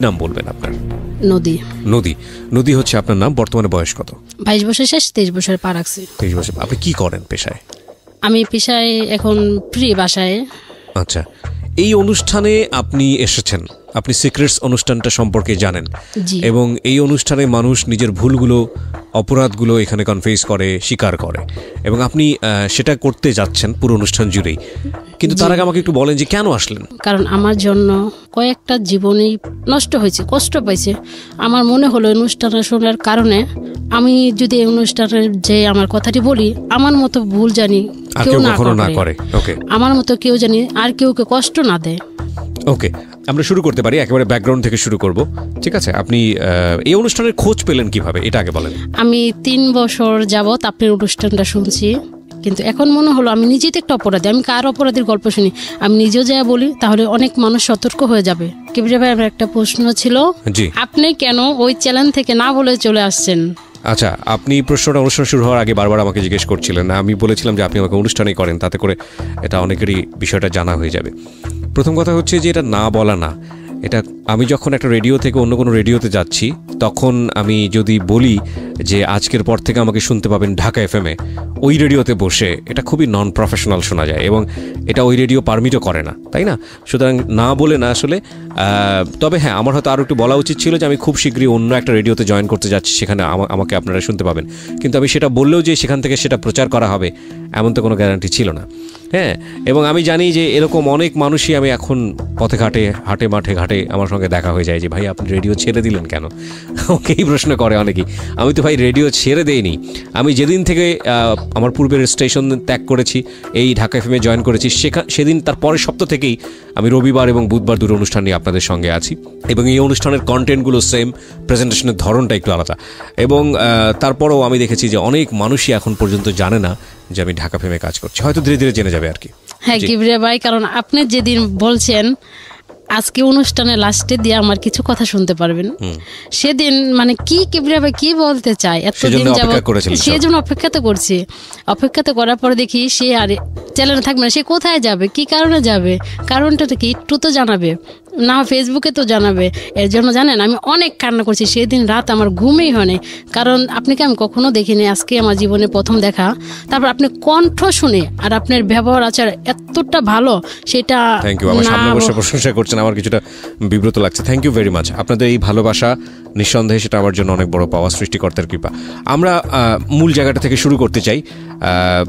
নাম বলবেন আপনার? নদী। নদী। নদী হচ্ছে আপনার নাম। বর্তমানে বয়স কত? 22 বছর শেষ, 23 বছর পা রাখছি। 23 বছর। আপনি কি করেন পেশায়? আমি পেশায় এখন ফ্রি বাসায়। আচ্ছা, এই অনুষ্ঠানে আপনি এসেছেন, আপনি সিক্রেটস অনুষ্ঠানটা সম্পর্কে জানেন এবং এই অনুষ্ঠানে মানুষ নিজের ভুলগুলো, অপরাধগুলো এখানে কনফেস করে, স্বীকার করে এবং আপনি সেটা করতে যাচ্ছেন পুরো অনুষ্ঠান জুড়েই। কিন্তু তার আগে আমাকে একটু বলেন যে কেন আসলেন? কারণ আমার জন্য কয়েকটা জীবনই নষ্ট হয়েছে, কষ্ট পাইছে। আমার মনে হলো অনুষ্ঠানটা শোনার কারণে আমি যদি এই অনুষ্ঠানের যে আমার কথাটি বলি, আমার মতো ভুল জানি কেউ না করে, আমার মতো কেউ জানি আর কেউকে কষ্ট না দেয়। ওকে, আমরা শুরু করতে পারি, একেবারে ব্যাকগ্রাউন্ড থেকে শুরু করব। ঠিক আছে, আপনি এই অনুষ্ঠানের খোঁজ পেলেন কিভাবে, এটা আগে বলেন। আমি 3 বছর যাবত আপনার অনুষ্ঠানটা শুনছি, কিন্তু এখন মনে হলো আমি নিজেই তো একটা অপরাধী। আমি কার অপরাধীর গল্প শুনি, আমি নিজেও যা বলি তাহলে অনেক মানুষ সতর্ক হয়ে যাবে। কিবরিয়া ভাই, আমার একটা প্রশ্ন ছিল, আপনি কেন ওই চ্যানেল থেকে না বলে চলে আসছেন? আচ্ছা, আপনি প্রশ্নটা অনুষ্ঠান শুরু হওয়ার আগে বারবার আমাকে জিজ্ঞেস করছিলেন। আমি বলেছিলাম যে আপনি আমাকে অনুষ্ঠানেই করেন, তাতে করে এটা অনেকেরই বিষয়টা জানা হয়ে যাবে। প্রথম কথা হচ্ছে যে এটা না বলা না, এটা আমি যখন একটা রেডিও থেকে অন্য কোনো রেডিওতে যাচ্ছি, তখন আমি যদি বলি যে আজকের পর থেকে আমাকে শুনতে পাবেন ঢাকা এফএমে, ওই রেডিওতে বসে, এটা খুবই নন প্রফেশনাল শোনা যায় এবং এটা ওই রেডিও পারমিটও করে না, তাই না? সুতরাং না বলে না আসলে। তবে হ্যাঁ, আমার হয়তো আরও একটু বলা উচিত ছিল যে আমি খুব শীঘ্রই অন্য একটা রেডিওতে জয়েন করতে যাচ্ছি, সেখানে আমাকে আপনারা শুনতে পাবেন। কিন্তু আমি সেটা বললেও যে সেখান থেকে সেটা প্রচার করা হবে এমন তো কোনো গ্যারান্টি ছিল না। হ্যাঁ, এবং আমি জানি যে এরকম অনেক মানুষই, আমি এখন পথে ঘাটে, হাটে মাঠে ঘাটে আমার সঙ্গে দেখা হয়ে যায় যে ভাই আপনি রেডিও ছেড়ে দিলেন কেন? ওকে এই প্রশ্ন করে অনেকেই। আমি তো ভাই রেডিও ছেড়ে দেইনি। আমি যেদিন থেকে আমার পূর্বের স্টেশন ত্যাগ করেছি, এই ঢাকা এফএমে জয়েন করেছি, সেদিন তার পরের সপ্তাহ থেকেই আমি রবিবার এবং বুধবার দুটো অনুষ্ঠান নিয়ে আপনাদের সঙ্গে আছি এবং এই অনুষ্ঠানের কন্টেন্টগুলো সেম, প্রেজেন্টেশনের ধরনটা একটু আলাদা এবং তারপরেও আমি দেখেছি যে অনেক মানুষই এখন পর্যন্ত জানে না যে আমি ঢাকা এফএমে কাজ করছি। হয়তো ধীরে ধীরে জেনে যাবে আর কি। হ্যাঁ কিবরিয়া ভাই, কারণ আপনি যেদিন বলছেন আজকে অনুষ্ঠানে লাস্টে দিয়ে আমার কিছু কথা শুনতে পারবেন, সেদিন মানে কি কিবরিয়া ভাই কি বলতে চায় এতদিন যাবত, সেজন্য অপেক্ষাতে করছি। অপেক্ষাতে করার পরে দেখি সে আর চ্যানেলে থাকবে না। সে কোথায় যাবে, কি কারণে যাবে, কারণটা কি একটু তো জানাবে না, ফেসবুকে তো জানাবে। এর জন্য জানেন আমি অনেক কান্না করছি সেদিন রাত, আমার ঘুমেই হয়নি। কারণ আপনাকে আমি কখনো দেখিনি, আজকে আমার জীবনে প্রথম দেখা। তারপর আপনি কণ্ঠ শুনে আর আপনার ব্যবহার আচার এতটা ভালো, সেটা থ্যাংক ইউ। আমার সামনে বসে প্রশংসা করছেন, আমার কিছুটা বিব্রত লাগছে। Thank you very much. আপনাদের এই ভালোবাসা নিঃসন্দেহে সেটা আমার জন্য অনেক বড় পাওয়া, সৃষ্টিকর্তার কৃপা। আমরা মূল জায়গাটা থেকে শুরু করতে চাই।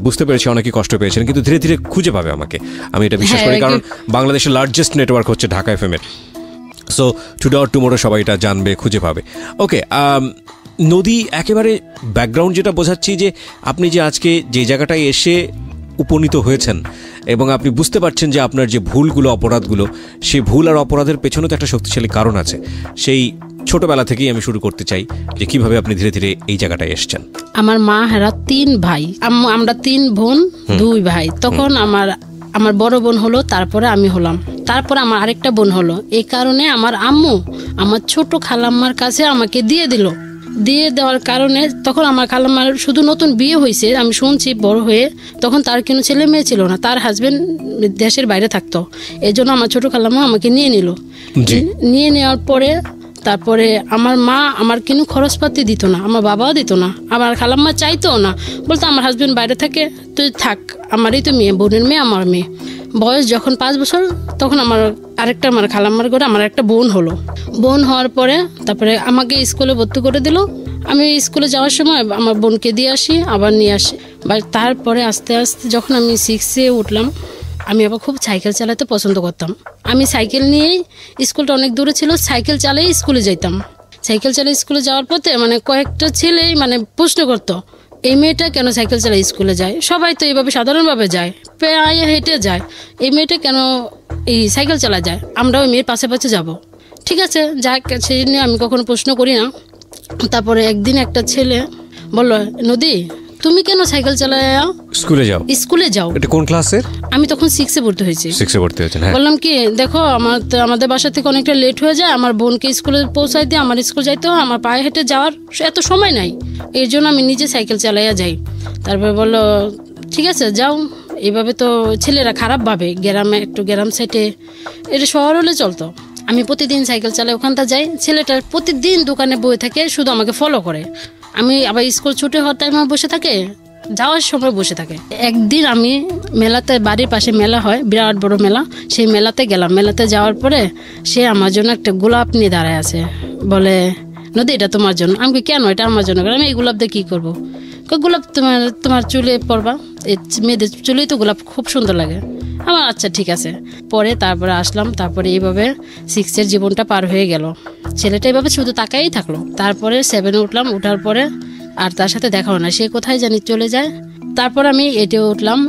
বুঝতে পেরেছি অনেকেই কষ্ট পেয়েছেন, কিন্তু ধীরে ধীরে খুঁজে পাবে আমাকে, আমি এটা বিশ্বাস করি। কারণ বাংলাদেশের লার্জেস্ট নেটওয়ার্ক হচ্ছে ঢাকা এফএম এর। সো টুডে অর টুমোরো সবাই এটা জানবে, খুঁজে পাবে। ওকে, নদী, একেবারে ব্যাকগ্রাউন্ড যেটা বোঝাচ্ছি যে আপনি যে আজকে যে জায়গাটায় এসে উপনীত হয়েছেন এবং আপনি বুঝতে পারছেন যে আপনার যে ভুলগুলো, অপরাধগুলো, সেই ভুল আর অপরাধের পেছনে তো একটা শক্তিশালী কারণ আছে। সেই ছোটবেলা থেকেই আমি শুরু করতে চাই যে কিভাবে আপনি ধীরে ধীরে এই জায়গাটায় এসছেন। আমার মা হেরা 3 ভাই, আমরা 3 বোন 2 ভাই। তখন আমার বড় বোন হলো, তারপরে আমি হলাম, তারপরে আমার আরেকটা বোন হলো। এই কারণে আমার আম্মু আমার ছোট খালাম্মার কাছে আমাকে দিয়ে দিল। দিয়ে দেওয়ার কারণে তখন আমার খালাম্মার শুধু নতুন বিয়ে হয়েছে, আমি শুনছি বড় হয়ে, তখন তার কোনো ছেলে মেয়ে ছিল না, তার হাজবেন্ড দেশের বাইরে থাকতো। এই জন্য আমার ছোট খালাম্মা আমাকে নিয়ে নিল। নিয়ে নেওয়ার পরে তারপরে আমার মা আমার কোনো খরচপাতি দিত না, আমার বাবাও দিত না, আমার খালাম্মা চাইতো না, বলতো আমার হাজবেন্ড বাইরে থাকে, তুই থাক, আমারই তো মেয়ে, বোনের মেয়ে, আমার মেয়ে। বয়স যখন 5 বছর, তখন আমার খালাম্মার ঘরে আমার একটা বোন হলো। বোন হওয়ার পরে তারপরে আমাকে স্কুলে ভর্তি করে দিল। আমি স্কুলে যাওয়ার সময় আমার বোনকে দিয়ে আসি, আবার নিয়ে আসি। বা তারপরে আস্তে আস্তে যখন আমি 6-এ উঠলাম, আমি আবার খুব সাইকেল চালাতে পছন্দ করতাম। আমি সাইকেল নিয়েই, স্কুলটা অনেক দূরে ছিল, সাইকেল চালাই স্কুলে যাইতাম। সাইকেল চালিয়ে স্কুলে যাওয়ার পথে কয়েকটা ছেলে প্রশ্ন করতো, এই মেয়েটা কেন সাইকেল চালায় স্কুলে যায়? সবাই তো এইভাবে সাধারণভাবে যায়, পায়ে হেঁটে যায়, এই মেয়েটা কেন এই সাইকেল চালা যায়? আমরা ওই মেয়ের পাশে পাশে যাব। ঠিক আছে, যাক, সেই নিয়ে আমি কখনো প্রশ্ন করি না। তারপরে একদিন একটা ছেলে বলল, নদী তুমি কেন সাইকেল চালায় স্কুলে যাও? এটা কোন ক্লাসের? আমি তখন 6-এ ভর্তি হয়েছি। 6-এ ভর্তি হয়েছেন? বললাম কি, দেখো আমাদের বাসা থেকে অনেকটা লেট হয়ে যায়, আমার বোনকে স্কুলে পৌঁছায় দিয়ে আমার স্কুল যাইতে হয়, আমার পায়ে হেঁটে যাওয়ার এত সময় নাই, এর জন্য আমি নিজে সাইকেল চালাইয়া যাই। তারপরে বললো ঠিক আছে যাও। এইভাবে তো ছেলেরা খারাপ ভাবে, গ্রামে একটু গ্রাম সাইডে, এটা শহর হলে চলতো, আমি প্রতিদিন সাইকেল চালাই, ওখানটা যাই, ছেলেটার প্রতিদিন দোকানে বসে থাকে, শুধু আমাকে ফলো করে। আমি আবার স্কুল ছুটি হওয়ার টাইমে বসে থাকে, যাওয়ার সময় বসে থাকে। একদিন আমি মেলাতে, বাড়ির পাশে মেলা হয়, বিরাট বড় মেলা, সেই মেলাতে গেলাম। মেলাতে যাওয়ার পরে সে আমার জন্য একটা গোলাপ নিয়ে দাঁড়ায় আছে, বলে নদী এটা তোমার জন্য। আমি কেন, এটা আমার জন্য। আমি এই গোলাপ দিয়ে কী করবো? গোলাপ তোমার চুলে পরবা, মেয়েদের চুলেই তো গোলাপ খুব সুন্দর লাগে। আমার আচ্ছা ঠিক আছে। পরে তারপরে আসলাম, তারপরে এইভাবে 6 জীবনটা পার হয়ে গেল। ছেলেটা এইভাবে শুধু তাকাই থাকলো। তারপরে 7 উঠলাম, উঠার পরে আর তার সাথে দেখা হয় না, সে কোথায় জানি চলে যায়। তারপর আমি এটে উঠলাম,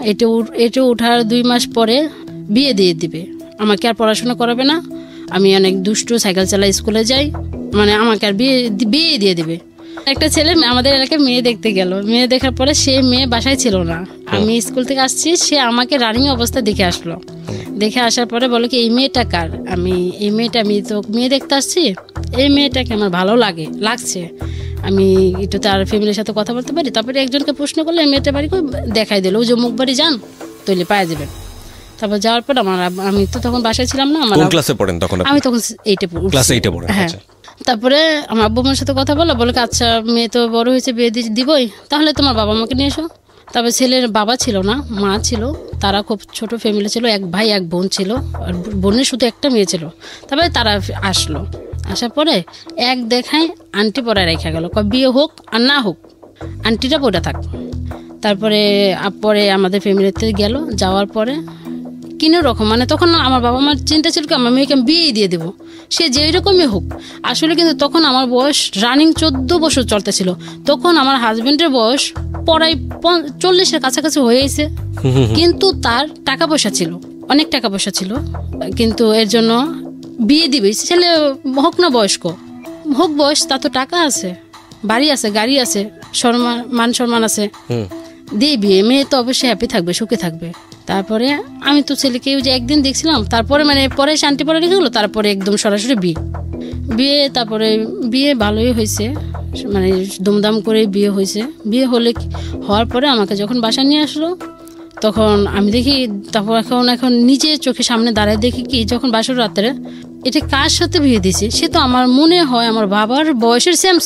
এটে উঠার 2 মাস পরে বিয়ে দিয়ে দিবে, আমাকে আর পড়াশোনা করাবে না, আমি অনেক দুষ্টু, সাইকেল চালাই, স্কুলে যাই, মানে আমাকে আর বিয়ে দিয়ে দিবে। একটা ছেলে আমাদের এলাকায় মেয়ে দেখতে গেল, মেয়ে দেখার পরে সে মেয়ে বাসায় ছিল না, আমি স্কুল থেকে আসছি, সে আমাকে রানিং অবস্থা দেখে আসলো। দেখে আসার পরে বলো কি এই মেয়েটা কার? আমি তো মেয়ে দেখতে আসছি, এই মেয়েটাকে আমার ভালো লাগছে, আমি একটু তার ফ্যামিলির সাথে কথা বলতে পারি। তারপরে একজনকে প্রশ্ন করলে এই মেয়েটা বাড়ি দেখাই দিল, ওই যে মুখ বাড়ি যান তৈরি পাওয়া যাবেন। তারপর যাওয়ার পর আমি তো তখন বাসায় ছিলাম না, আমার ক্লাসে পড়েন তখন? আমি তখন 8 পড়ি। হ্যাঁ। তারপরে আমার আব্বু মার সাথে কথা বলো, বলে আচ্ছা মেয়ে তো বড় হয়েছে, বিয়ে দিবই, তাহলে তোমার বাবা মাকে নিয়ে এসো। তারপরে ছেলের বাবা ছিল না, মা ছিল, তারা খুব ছোট ফ্যামিলি ছিল, 1 ভাই 1 বোন ছিল, আর বোনের শুধু একটা মেয়ে ছিল। তারপরে তারা আসলো, আসার পরে এক দেখায় আন্টি পড়ায় রেখা গেল, বিয়ে হোক আর না হোক আন্টিটা পড়ে থাক। তারপরে আমাদের ফ্যামিলিতে গেল, যাওয়ার পরে কিনো রকম, মানে তখন আমার বাবা মার চিন্তা ছিল কি আমার মেয়েকে বিয়ে দিয়ে দেবো, সে যেই রকমই হোক। আসলে কিন্তু তখন আমার বয়স রানিং 14 বছর চলতেছিল। তখন আমার হাজবেন্ডের বয়স প্রায় 40-এর কাছাকাছি হয়েছে, কিন্তু তার টাকা পয়সা ছিল, অনেক টাকা পয়সা ছিল, কিন্তু এর জন্য বিয়ে দিবে। ছেলে হোক না বয়স্ক হোক, বয়স, তা তো টাকা আছে, বাড়ি আছে, গাড়ি আছে, মান সম্মান আছে, দিয়ে বিয়ে। মেয়ে তো অবশ্যই হ্যাপি থাকবে, সুখে থাকবে। তারপরে আমি তো ছেলেকে যে একদিন দেখছিলাম, তারপরে মানে পরে শান্তি পরে রেখে গেলো, তারপরে একদম সরাসরি বিয়ে। তারপরে বিয়ে ভালোই হয়েছে, মানে দুমদাম করে বিয়ে হয়েছে। বিয়ে হওয়ার পরে আমাকে যখন বাসা নিয়ে আসলো, তখন আমি দেখি, তারপর এখন নিজে চোখের সামনে দাঁড়ায় দেখি কি, যখন বাসর রাত্রে এটা কার সাথে বিয়ে দিছে, সে তো আমার মনে হয় আমার বাবার বয়সের সেম।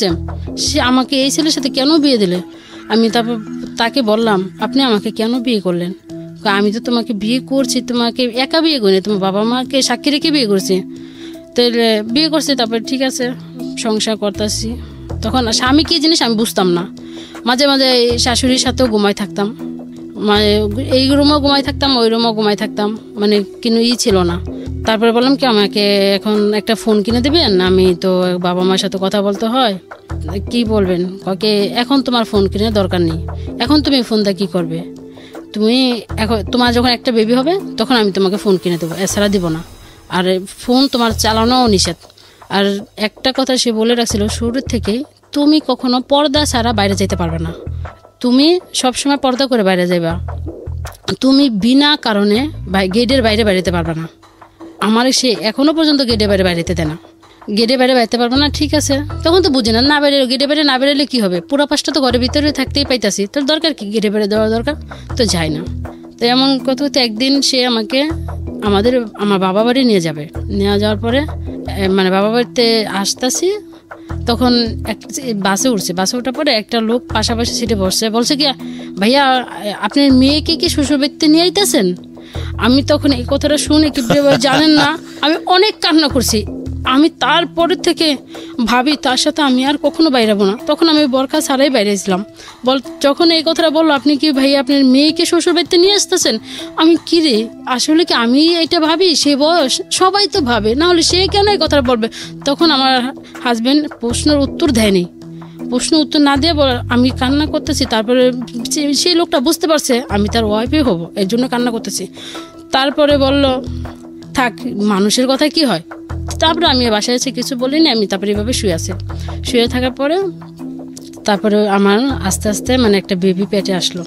সে আমাকে এই ছেলের সাথে কেন বিয়ে দিলে? আমি তারপর তাকে বললাম, আপনি আমাকে কেন বিয়ে করলেন? আমি তো তোমাকে বিয়ে করছি, তোমাকে একা বিয়ে করিনি, তোমার বাবা মাকে সাক্ষী রেখে বিয়ে করছি। তাহলে বিয়ে করছি, তারপরে ঠিক আছে সংসার করতেছি। তখন স্বামী কি জিনিস আমি বুঝতাম না। মাঝে মাঝে শাশুড়ির সাথেও ঘুমাই থাকতাম, মানে এই রুমও ঘুমাই থাকতাম, ওই রুমও ঘুমাই থাকতাম, মানে কোনো ছিল না। তারপরে বললাম কি আমাকে এখন একটা ফোন কিনে দেবেন, আমি তো বাবা মার সাথে কথা বলতে হয়। কি বলবেন? ওকে এখন তোমার ফোন কিনে দরকার নেই, এখন তুমি ফোন দিয়ে কী করবে? তুমি এখন তোমার যখন একটা বেবি হবে তখন আমি তোমাকে ফোন কিনে দেবো, এছাড়া দিব না। আর ফোন তোমার চালানোও নিষেধ। আর একটা কথা সে বলে রাখছিল শুরুর থেকেই, তুমি কখনো পর্দা ছাড়া বাইরে যেতে পারবে না, তুমি সবসময় পর্দা করে বাইরে যাইবা, তুমি বিনা কারণে গেটের বাইরে বেরোতে পারবে না। আমার সে এখনো পর্যন্ত গেটের বাইরে বেরোতে দেয় না, গেটের বাইরে বেরোতে পারবে না। ঠিক আছে, তখন তো বুঝি না বেরো, গেটের বাইরে না বেরোলে কী হবে? পুরো পাশটা তো ঘরের ভিতরে থাকতেই পাইতাছি, তোর দরকার কি গেটের বাইরে দেওয়ার দরকার? তো যাই না। তো এমন কথা হতে একদিন সে আমাকে আমার বাবা বাড়ি নিয়ে যাওয়ার পরে, মানে বাবা বাড়িতে আসতেছি, তখন বাসে ওঠার পরে একটা লোক পাশাপাশি সিটে বলছে কি, ভাইয়া আপনার মেয়েকে কি শ্বশুর বাড়িতে নিয়ে আইতেছেন? আমি তখন এই কথাটা শুনে কি জানেন না, আমি অনেক কান্না করছি। আমি তারপরে থেকে ভাবি তার সাথে আমি আর কখনো বাইরাবো না। তখন আমি বোরকা ছাড়াই বাইরেছিলাম। যখন এই কথাটা বললো, আপনি কি ভাই আপনার মেয়েকে শ্বশুর বাড়িতে নিয়ে আসতেছেন? আমি কি রে, আসলে কি আমি এটা ভাবি? সে বয়স সবাই তো ভাবে, না হলে সে কেন এই কথাটা বলবে? তখন আমার হাজবেন্ড প্রশ্নের উত্তর দেয়নি, প্রশ্ন উত্তর না দিয়ে আমি কান্না করতেছি। তারপরে সেই লোকটা বুঝতে পারছে আমি তার ওয়াইফই হব, এর জন্য কান্না করতেছি। তারপরে বলল থাক, মানুষের কথা কি হয়। তারপরে আমি বাসায় এসে কিছু বলিনি, আমি তারপরে এভাবে শুয়ে থাকার পরে তারপরে আমার আস্তে আস্তে মানে একটা বেবি পেটে আসলো।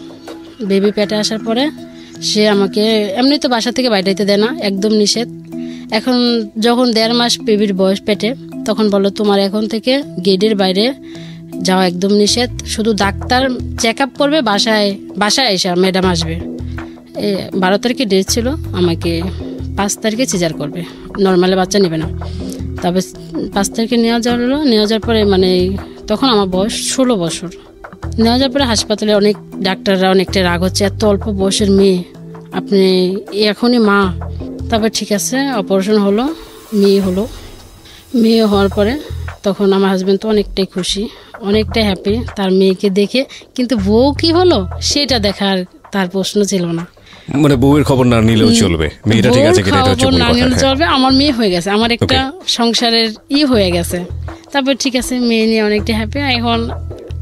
বেবি পেটে আসার পরে সে আমাকে এমনি তো বাসা থেকে বাইরে যেতে দেয় না, একদম নিষেধ। এখন যখন 1.5 মাস বেবির বয়স পেটে, তখন বললো তোমার এখন থেকে গেটের বাইরে যাওয়া একদম নিষেধ, শুধু ডাক্তার চেক আপ করবে, বাসায় এসে ম্যাডাম আসবে। 12 তারিখে ডেট ছিল, আমাকে 5 তারিখে সিজার করবে, নর্মালি বাচ্চা নেবে না। তারপরে 5 তারিখে নেওয়া যাওয়ার পরে মানে তখন আমার বয়স 16 বছর। নেওয়া যাওয়ার পরে হাসপাতালে অনেক ডাক্তাররা অনেকটা রাগ হচ্ছে, এত অল্প বয়সের মেয়ে, আপনি এখনই মা। তারপর ঠিক আছে, অপারেশন হলো, মেয়ে হওয়ার পরে তখন আমার হাজব্যান্ড তো অনেকটাই খুশি, অনেকটাই হ্যাপি তার মেয়েকে দেখে, কিন্তু বউ কি হলো সেটা দেখার তার প্রশ্ন ছিল না। মানে বউয়ের খবর না নিলেও চলবে, মেয়েটা ঠিক আছে কিনা এটা হচ্ছে বড় কথা। চলবে, আমার মেয়ে হয়ে গেছে, আমার একটা সংসারের হয়ে গেছে। তারপর ঠিক আছে, মেয়ে নিয়ে অনেকটা হ্যাপি।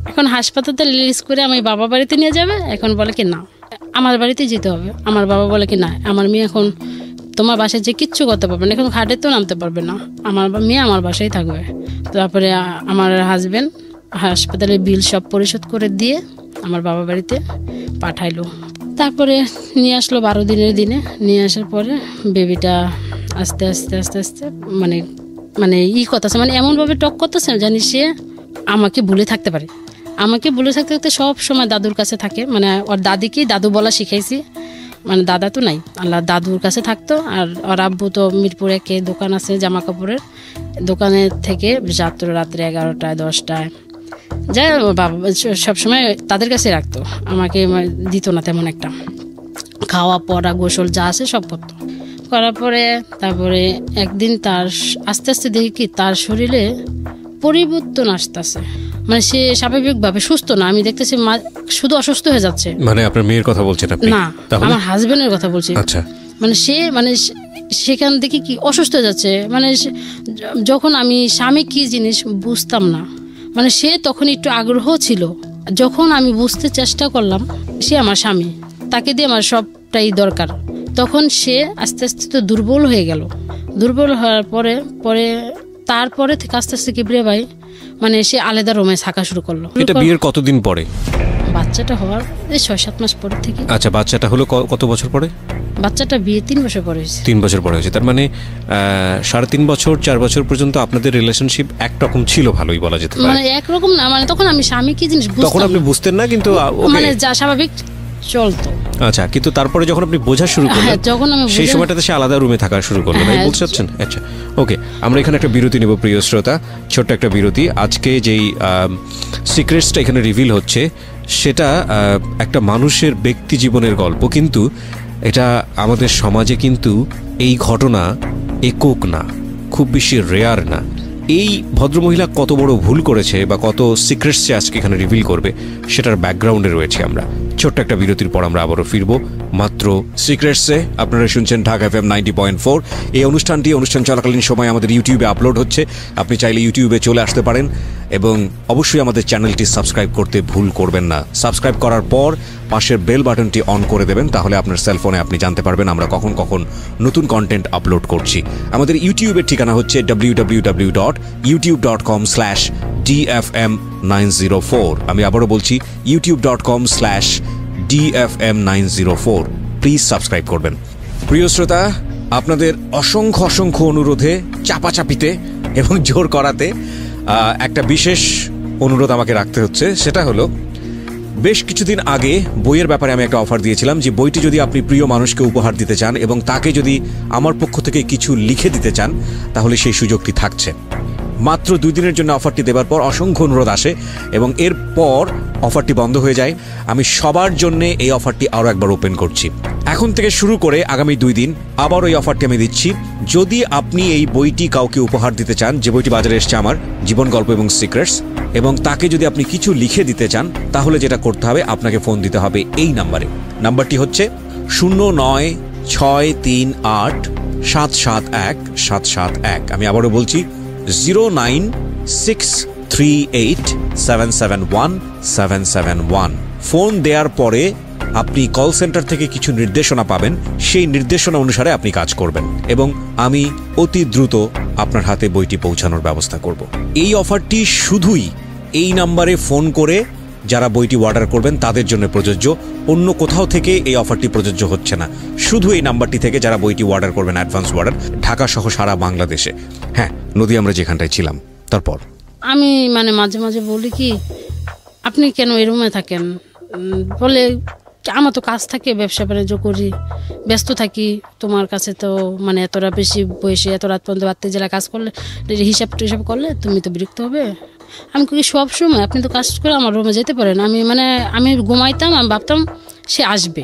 এখন হাসপাতালে রিলিজ করে আমি বাবা বাড়িতে নিয়ে যাবে, এখন বলে কি না আমার বাড়িতে যেতে হবে। আমার বাবা বলে কি না, আমার মেয়ে এখন তোমার বাসায় যে কিচ্ছু করতে পারবে না, এখন খাটে তো নামতে পারবে না, আমার মেয়ে আমার বাসায় থাকবে। তারপরে আমার হাজব্যান্ড হাসপাতালে বিল সব পরিশোধ করে দিয়ে আমার বাবা বাড়িতে পাঠাইলো। তারপরে নিয়ে আসলো 12 দিনের দিনে। নিয়ে আসার পরে বেবিটা আস্তে আস্তে আস্তে আস্তে মানে মানে করতেছে, মানে এমনভাবে টক করতেছে জানি সে আমাকে ভুলে থাকতে পারে। আমাকে ভুলে থাকতে থাকতে সব সময় দাদুর কাছে থাকে, মানে ওর দাদিকেই দাদু বলা শিখাইছি, মানে দাদা তো নাই, আল্লাহ দাদুর কাছে থাকতো। আর ওর আব্বু তো মিরপুরে কে দোকান আছে জামা কাপড়ের, দোকানের থেকে রাত্রে 11টায় 10টায় যায়, বাবা সবসময় তাদের কাছে রাখতো, আমাকে দিত না তেমন একটা। খাওয়া পড়া গোসল যা আছে সব করতো। করার পরে তারপরে একদিন তার আস্তে আস্তে দেখি কি তার শরীরে পরিবর্তন আসতেছে, মানে সে স্বাভাবিকভাবে সুস্থ না, আমি দেখতেছি শুধু অসুস্থ হয়ে যাচ্ছে। মানে আপনার মেয়ের কথা বলছেন আপনি? না, আমার হাজবেন্ডের কথা বলছি। আচ্ছা। মানে সে সেখান থেকে কি অসুস্থ হয়ে যাচ্ছে, মানে যখন আমি স্বামী কি জিনিস বুঝতাম না, মানে সে তখন একটু আগ্রহ ছিল। যখন আমি বুঝতে চেষ্টা করলাম সে আমার স্বামী, তাকে দিয়ে আমার সবটাই দরকার, তখন সে আস্তে আস্তে তো দুর্বল হয়ে গেল। দুর্বল হওয়ার তারপরে থেকে আস্তে আস্তে কিবরিয়া ভাই মানে সে আলাদা রুমে থাকা শুরু করলো। এটা বিয়ের কতদিন পরে? বাচ্চাটা হওয়ার 6-7 মাস পরে থেকে। আচ্ছা, বাচ্চাটা হলো কত বছর পরে? বাচ্চাটা বিয়ে 3 বছর পরে হয়েছে। 3 বছর পরে হয়েছে, তার মানে 3.5 বছর 4 বছর পর্যন্ত আপনাদের রিলেশনশিপ একরকম ছিল, ভালোই বলা যেতে পারে। মানে একরকম না, মানে তখন আমি স্বামী কি জিনিস বুঝতাম, তখন আপনি বুঝতেন না, কিন্তু মানে যা স্বাভাবিক চলতো। আচ্ছা, কিন্তু তারপরে যখন আপনি বোঝা শুরু করলেন, যখন আমি সেই সময়টাতে সে আলাদা রুমে থাকা শুরু করলো, তাই বলতে চাচ্ছেন? আচ্ছা, ওকে, আমরা এখানে একটা বিরতি নেব প্রিয় শ্রোতা, ছোট্ট একটা বিরতি। আজকে যেই সিক্রেটসটা এখানে রিভিল হচ্ছে সেটা একটা মানুষের ব্যক্তি জীবনের গল্প, কিন্তু এটা আমাদের সমাজে কিন্তু এই ঘটনা একক না, খুব বেশি রেয়ার না। এই ভদ্রমহিলা কত বড় ভুল করেছে বা কত সিক্রেটস আজকে এখানে রিভিল করবে সেটার ব্যাকগ্রাউন্ডে রয়েছে আমরা। ছোট্ট একটা বিরতির পর আমরা আবারও ফিরবো মাত্র সিক্রেটসে। আপনারা শুনছেন ঢাকা FM 90.4। এই অনুষ্ঠান চলাকালীন সময় আমাদের ইউটিউবে আপলোড হচ্ছে, আপনি চাইলে ইউটিউবে চলে আসতে পারেন এবং অবশ্যই আমাদের চ্যানেলটি সাবস্ক্রাইব করতে ভুল করবেন না। সাবস্ক্রাইব করার পর পাশের বেল বাটনটি অন করে দেবেন, তাহলে আপনার সেলফোনে আপনি জানতে পারবেন আমরা কখন কখন নতুন কন্টেন্ট আপলোড করছি। আমাদের ইউটিউবের ঠিকানা হচ্ছে www.youtube.com/DFM904। আমি আবারও বলছি youtube.com/DFM904। প্লিজ সাবস্ক্রাইব করবেন। প্রিয় শ্রোতা, আপনাদের অসংখ্য অনুরোধে, চাপাচাপিতে এবং জোর করাতে একটা বিশেষ অনুরোধ আমাকে রাখতে হচ্ছে। সেটা হলো, বেশ কিছুদিন আগে বইয়ের ব্যাপারে আমি একটা অফার দিয়েছিলাম যে বইটি যদি আপনি প্রিয় মানুষকে উপহার দিতে চান এবং তাকে যদি আমার পক্ষ থেকে কিছু লিখে দিতে চান, তাহলে সেই সুযোগটি থাকছে। মাত্র 2 দিনের জন্য অফারটি দেবার পর অসংখ্য অনুরোধ আসে এবং এরপর অফারটি বন্ধ হয়ে যায়। আমি সবার জন্য এই অফারটি আরও একবার ওপেন করছি। এখন থেকে শুরু করে আগামী 2 দিন আবার ওই অফারটি আমি দিচ্ছি। যদি আপনি এই বইটি কাউকে উপহার দিতে চান, যে বইটি বাজারে এসছে আমার, জীবন গল্প এবং সিক্রেটস, এবং তাকে যদি আপনি কিছু লিখে দিতে চান, তাহলে যেটা করতে হবে, আপনাকে ফোন দিতে হবে এই নাম্বারে। নাম্বারটি হচ্ছে 0963871771। আমি আবারও বলছি 09638771771। ফোন দেওয়ার পরে আপনি কল সেন্টার থেকে কিছু নির্দেশনা পাবেন, সেই নির্দেশনা অনুসারে আপনি কাজ করবেন এবং আমি অতি দ্রুত আপনার হাতে বইটি পৌঁছানোর ব্যবস্থা করব। এই অফারটি শুধুই এই নাম্বারে ফোন করে যারা বইটি অর্ডার করবেন তাদের জন্য প্রযোজ্য, অন্য কোথাও থেকে এই অফারটি প্রযোজ্য হচ্ছে না। শুধু এই নাম্বারটি থেকে যারা বইটি অর্ডার করবেন, অ্যাডভান্স অর্ডার, ঢাকা সহ সারা বাংলাদেশে। হ্যাঁ, নদী, আমরা যেখানটায় ছিলাম তারপর আমি মাঝে মাঝে বলি কি, আপনি কেন এই রুমে থাকেন? বলে আমার তো কাজ থাকে, ব্যবসা বাণিজ্য করি, ব্যস্ত থাকি, তোমার কাছে তো মানে এতটা বেশি বয়সে এত রাত পর্যন্ত রাত্রে জেলা কাজ করলে হিসাব টিসাব করলে তুমি তো বিরক্ত হবে। আমি কি সব সময় আপনি তো কাজ করে আমার রুমে যেতে পারেন, আমি ঘুমাইতাম, আমি ভাবতাম সে আসবে,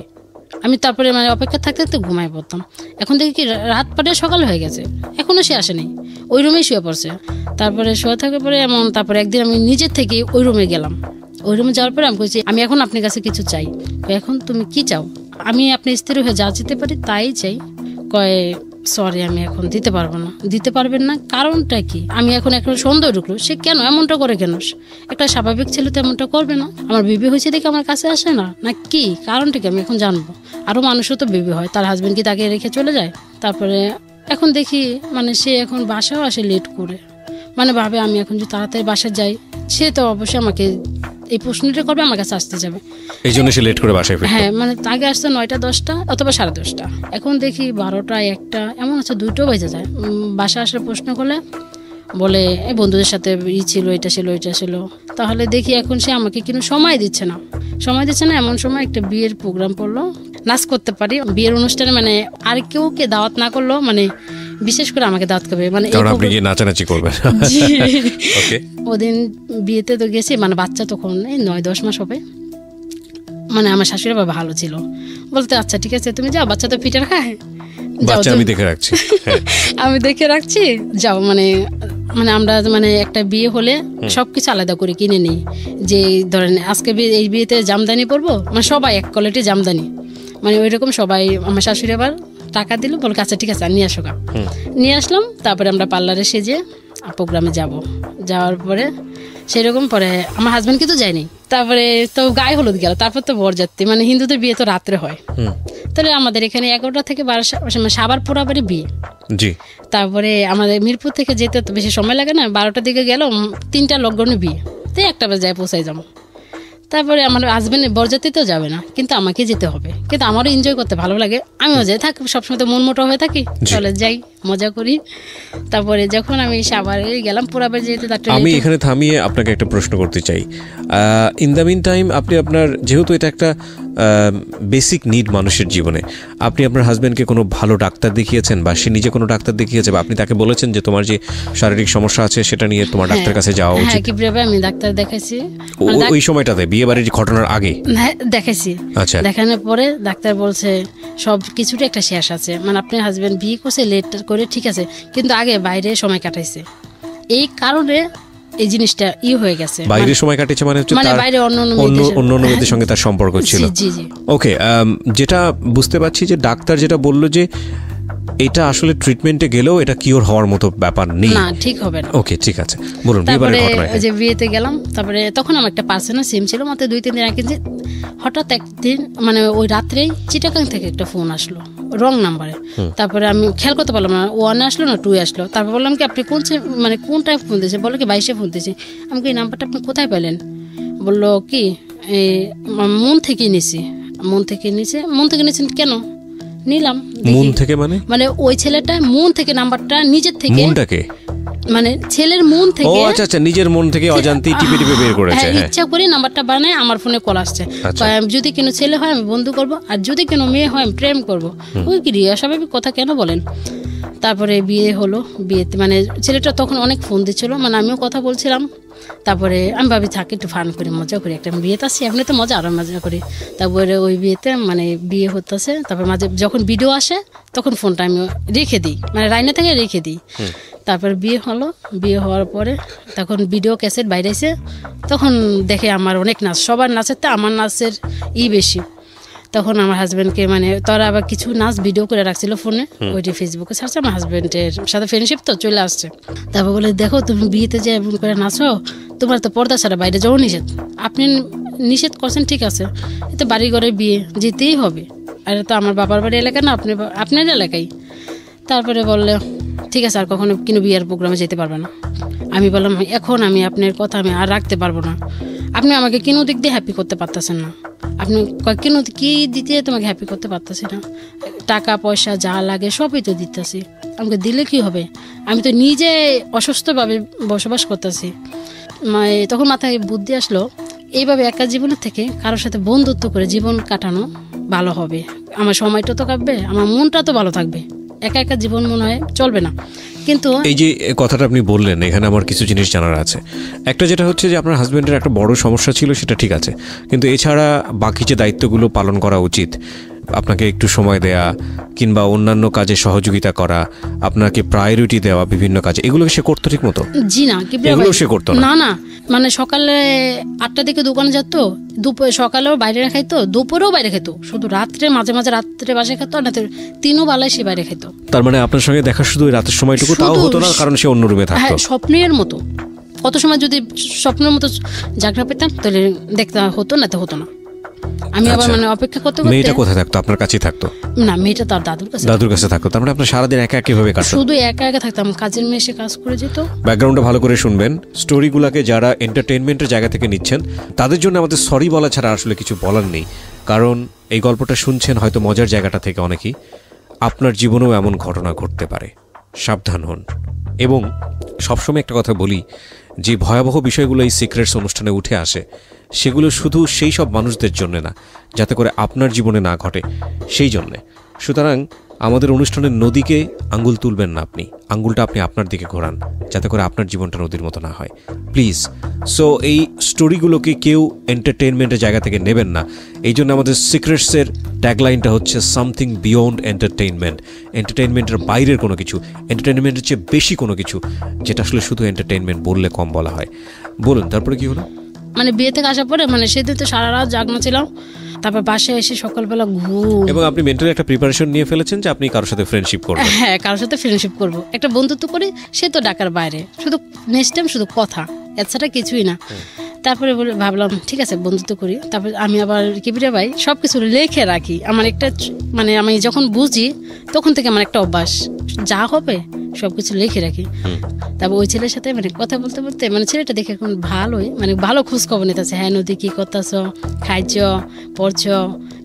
আমি তারপরে মানে অপেক্ষা থাকতে থাকতে ঘুমাই পড়তাম। এখন দেখি কি রাত পাড়ে সকাল হয়ে গেছে, এখনও সে আসেনি, ওই রুমেই শুয়ে পড়ছে। তারপরে শুয়ে থাকার পরে তারপরে একদিন আমি নিজের থেকে ওই রুমে গেলাম। ওই রুমে যাওয়ার পরে আমি বলছি আমি এখন আপনার কাছে কিছু চাই। এখন তুমি কি চাও? আমি আপনার স্ত্রী হয়ে যা যেতে পারি তাই চাই। কয় সরি আমি এখন দিতে পারবো না। দিতে পারবেন না কারণটা কি? আমি এখন সন্দেহ ঢুকলো, সে কেন এমনটা করে, কেন একটা স্বাভাবিক ছেলে তো এমনটা করবে না। আমার বিবি হয়েছে দেখে আমার কাছে আসে না, না কি কারণটা কি আমি এখন জানবো। আরও মানুষও তো বিবি হয়, তার হাজবেন্ড কি তাকে রেখে চলে যায়? তারপরে এখন দেখি মানে সে এখন বাসাও আসে লেট করে, মানে ভাবে আমি এখন যদি তাড়াতাড়ি বাসায় যাই সে তো অবশ্যই আমাকে এই প্রশ্নটা করবে, আমার কাছে আসতে যাবে, এই জন্য সে লেট করে বাসায় ফিরত। হ্যাঁ মানে আগে আসতে 9টা 10টা অথবা 10:30। এখন দেখি 12টা 1টা এমন আছে 2টোও বেজে যায়। বাসা আসার প্রশ্ন করলে বলে এই বন্ধুদের সাথে ছিল, এটা ছিল ওইটা ছিল। তাহলে দেখি এখন সে আমাকে কিন্তু সময় দিচ্ছে না। এমন সময় একটা বিয়ের প্রোগ্রাম পড়লো, নাচ করতে পারি বিয়ের অনুষ্ঠানে, মানে আর কেউকে দাওয়াত না করলো, মানে বিশেষ করে আমাকে দাওয়াত করবে, মানে আপনি কি নাচানাচি করবেন। ওদিন বিয়েতে তো গেছি, মানে বাচ্চা তখন এই 9-10 মাস হবে। মানে আমার শাশুড়ি বাবা ভালো ছিল, বলতে আচ্ছা ঠিক আছে তুমি যাও, বাচ্চা তো পিটার খায়, আমি দেখে রাখছি আমি দেখে রাখছি যাও। মানে আমরা মানে একটা বিয়ে হলে সবকিছু আলাদা করে কিনে নিই, যে ধরেন আজকে এই বিয়েতে জামদানি পরবো, মানে সবাই এক কোয়ালিটি জামদানি, মানে ওই রকম সবাই। আমার শাশুড়ি আবার টাকা দিল, বল আচ্ছা ঠিক আছে নিয়ে আসো। নিয়ে আসলাম। তারপরে আমরা পার্লারে সেজে প্রোগ্রামে যাওয়ার পরে সেরকম পরে আমার হাজবেন্ড কিন্তু যায়নি। তারপরে তো গায়ে হলুদ গেল, তারপর তো বরযাত্রী, মানে হিন্দুদের বিয়ে তো রাত্রে হয়, তাহলে আমাদের এখানে 11টা থেকে 12 সাবার পোড়াবাড়ি বিয়ে। তারপরে আমাদের মিরপুর থেকে যেতে তো বেশি সময় লাগে না, 12টার দিকে গেল, 3টা লগ্নে বিয়ে, তো 1টা বাজে যায় পৌঁছাই যাবো। তারপরে আমার হাজবেন্ড বরযাত্রীতেও যাবে না, কিন্তু আমাকে যেতে হবে, কিন্তু আমারও এনজয় করতে ভালো লাগে, আমিও যাই থাকি, সবসময় তো মন মোটা হয়ে থাকি, চলে যাই মজা করি। তারপরে যখন আমি সাভারে গেলাম পোড়াবাড়ি যেতে, আমি এখানে থামিয়ে আপনাকে একটা প্রশ্ন করতে চাই। ইন দ্য মিন টাইম আপনি আপনার, যেহেতু এটা একটা বেসিক নিড মানুষের জীবনে, আপনি আপনার হাজবেন্ডকে কোনো ভালো ডাক্তার দেখিয়েছেন, বা সে নিজে কোনো ডাক্তার দেখিয়েছে, বা আপনি তাকে বলেছেন যে তোমার যে শারীরিক সমস্যা আছে সেটা নিয়ে তোমার ডাক্তার কাছে যাওয়া উচিত? আমি ডাক্তার দেখাইছি ওই সময়টাতে বিয়ে বাড়ির ঘটনার আগে দেখাইছি। আচ্ছা, দেখানোর পরে ডাক্তার বলছে সব কিছুরই একটা শেষ আছে, মানে আপনার হাজবেন্ড বিয়ে করছে লেট করে ঠিক আছে, কিন্তু আগে বাইরে সময় কাটাইছে, এই কারণে এই জিনিসটা হয়ে গেছে। বাইরে সময় কাটিয়েছে মানে হচ্ছে মানে বাইরে অন্য মেয়েদের সঙ্গে তার সম্পর্ক ছিল। ওকে, যেটা বুঝতে পারছি যে ডাক্তার যেটা বললো যে এটা আসলে ট্রিটমেন্টে গেলেও এটা কিওর হওয়ার মতো ব্যাপার নেই, না ঠিক হবে না। ওকে ঠিক আছে, বলুন। তারপরে যে বিয়েতে গেলাম, তারপরে তখন আমার একটা পার্সোনাল সিম ছিল, মাত্র 2-3 দিন আগে। যে হঠাৎ একদিন মানে ওই রাত্রেই চিটাগাং থেকে একটা ফোন আসলো রং নাম্বারে। তারপরে আমি খেয়াল করতে পারলাম না 1 আসলো না 2 আসলো। তারপর বললাম কি আপনি মানে কোন টাইপ ফোন দিয়েছে? বললো কি 22-এ ফোন দিয়েছি। আমি কি এই নাম্বারটা আপনি কোথায় পেলেন? বললো কি মন থেকে নিয়েছি। মন থেকে নিয়েছেন কেন? নিলাম মন থেকে মানে ওই ছেলেটা মন থেকে নাম্বারটা নিজের থেকে, মনটাকে মানে ছেলের মন থেকে, ও আচ্ছা নিজের মন থেকে অজান্তেই টিপে বের করেছে। হ্যাঁ, ইচ্ছা করে নাম্বারটা বানায় আমার ফোনে কল আসছে। যদি কোনো ছেলে হয় আমি বন্ধু করব, আর যদি কোনো মেয়ে হয় আমি প্রেম করব। ওই কি রিয়া স্বাভাবিক কথা কেন বলেন? তারপরে বিয়ে হলো। বিয়েতে মানে ছেলেটা তখন অনেক ফোন দিচ্ছিল, মানে আমিও কথা বলছিলাম। তারপরে আমি ভাবি থাকি একটু ফান করি, মজা করি, একটা বিয়েতে আসছি এমনি তো মজা, আরও মজা করি। তারপরে ওই বিয়েতে মানে বিয়ে হতেছে, তারপরে মাঝে যখন ভিডিও আসে তখন ফোনটা আমি রেখে দিই, মানে রাইনা থেকে রেখে দিই। তারপর বিয়ে হলো। বিয়ে হওয়ার পরে তখন ভিডিও ক্যাসেট বাইরে এসে তখন দেখে আমার অনেক নাচ, সবার নাচের তো আমার নাচের বেশি। তখন আমার হাজব্যান্ডকে মানে তারা আবার কিছু নাচ ভিডিও করে রাখছিল ফোনে, ওইটি ফেসবুকে ছাড়ছে। আমার হাজব্যান্ডের সাথে ফ্রেন্ডশিপ তো চলে আসছে। তারপর বলে দেখো তুমি বিয়েতে যে এমন করে নাচো, তোমার তো পর্দা ছাড়া বাইরে যাওয়া নিষেধ। আপনি নিষেধ করছেন ঠিক আছে, এতে বাড়ি ঘরে বিয়ে যেতেই হবে, আর তো আমার বাবার বাড়ি এলাকা না, আপনার এলাকায়। তারপরে বললে ঠিক আছে আর কখনো কোনো বিয়ের প্রোগ্রামে যেতে পারবে না। আমি বললাম এখন আমি আপনার কথা আমি আর রাখতে পারবো না, আপনি আমাকে কোনো দিক দিয়ে হ্যাপি করতে পারতেছেন না, আপনি কেন কি দিতে তোমাকে হ্যাপি করতে পারতেছি না, টাকা পয়সা যা লাগে সবই তো দিতেছি, আমাকে দিলে কি হবে, আমি তো নিজে অসুস্থভাবে বসবাস করতেছি। তখন মাথায় বুদ্ধি আসলো এইভাবে একা জীবনের থেকে কারোর সাথে বন্ধুত্ব করে জীবন কাটানো ভালো হবে। আমার সময়টা তো কাটবে, আমার মনটা তো ভালো থাকবে। একা একা জীবন মনে হয় চলবে না। কিন্তু এই যে কথাটা আপনি বললেন, এখানে আমার কিছু জিনিস জানার আছে। একটা যেটা হচ্ছে যে আপনার হাজব্যান্ডের একটা বড় সমস্যা ছিল, সেটা ঠিক আছে, কিন্তু এছাড়া বাকি যে দায়িত্বগুলো পালন করা উচিত, আপনাকে একটু সময় দেয়া কিংবা অন্যান্য কাজে সহযোগিতা করা, আপনাকে প্রায়োরিটি দেওয়া বিভিন্ন কাজে, এগুলো সে করতো ঠিক মতো? জি না, এগুলো সে করতো না। না, মানে সকালে 8টার দিকে দোকানে যেত, দুপুর সকালেও বাইরে খাইতো, দুপুরেও বাইরে খেতো, শুধু রাত্রে মাঝে মাঝে রাত্রে বাসায় খেতো, না 3 বেলায় সে বাইরে খেতো। তার মানে আপনার সঙ্গে দেখা শুধু রাতের সময়টুকু, তাও হতো না কারণ সে অন্য রুমে থাকতো। হ্যাঁ, স্বপ্নের মতো। কত সময় যদি স্বপ্নের মতো জাগনা পেতাম তাহলে দেখতে হতো, না তো হতো না। আমি আবার মানে অপেক্ষা করতে করতে। মেয়েটা কোথায় থাকতো? আপনার কাছেই থাকতো? না, মেয়েটা তার দাদুর কাছে থাকতো। তার মানে আপনার সারাদিন একা কিভাবে কাটতো? শুধু একা একা থাকতাম, কাজের মেয়ে এসে কাজ করে যেত। ব্যাকগ্রাউন্ডটা ভালো করে শুনবেন। স্টোরিগুলোকে যারা এন্টারটেইনমেন্টের জায়গা থেকে নিচ্ছেন তাদের জন্য আমাদের সরি বলা ছাড়া আসলে কিছু বলার নেই, কারণ এই গল্পটা শুনছেন হয়তো মজার জায়গাটা থেকে অনেকেই। আপনার জীবনেও এমন ঘটনা ঘটতে পারে, সাবধান হন। এবং সবসময় একটা কথা বলি, যে ভয়াবহ বিষয়গুলো এই সিক্রেটস অনুষ্ঠানে উঠে আসে, সেগুলো শুধু সেই সব মানুষদের জন্য না, যাতে করে আপনার জীবনে না ঘটে, সেই জন্যে। সুতরাং আমাদের অনুষ্ঠানের নদীকে আঙ্গুল তুলবেন না, আপনি আঙ্গুলটা আপনি আপনার দিকে ঘোরান, যাতে করে আপনার জীবনটা নদীর মতো না হয়, প্লিজ। সো এই স্টোরিগুলোকে কেউ এন্টারটেইনমেন্টের জায়গা থেকে নেবেন না। এই জন্য আমাদের সিক্রেটসের ট্যাগলাইনটা হচ্ছে সামথিং বিয়ন্ড এন্টারটেইনমেন্ট। এন্টারটেইনমেন্টের বাইরের কোনো কিছু, এন্টারটেইনমেন্টের চেয়ে বেশি কোনো কিছু, যেটা আসলে শুধু এন্টারটেইনমেন্ট বললে কম বলা হয়। বলুন, তারপরে কি হলো? মানে বিয়ে থেকে আসার পরে মানে সেদিন তো সারা রাত জাগনা ছিলাম, তারপর বাসায় এসে সকালবেলা ঘুম। এবং আপনি মেন্টালি একটা প্রিপারেশন নিয়ে ফেলেছেন যে আপনি কারোর সাথে ফ্রেন্ডশিপ করবেন। হ্যাঁ, কারোর সাথে ফ্রেন্ডশিপ করবো, একটা বন্ধুত্ব করি, সে তো ঢাকার বাইরে, শুধু নেক্সট টাইম শুধু কথা, এছাড়া কিছুই না। তারপরে ভাবলাম ঠিক আছে বন্ধুত্ব করি। তারপর আমি আবার কিবিরে ভাই সব কিছু লিখে রাখি। আমার একটা মানে আমি যখন বুঝি তখন থেকে আমার একটা অভ্যাস, যা হবে সবকিছু লিখে রাখি। তারপর ওই ছেলের সাথে মানে কথা বলতে বলতে মানে ছেলেটা দেখে এখন ভালোই, মানে ভালো খোঁজ খবর নিতেছে। হ্যাঁ নদী, কি করতেছ, খাইছ, পড়ছ।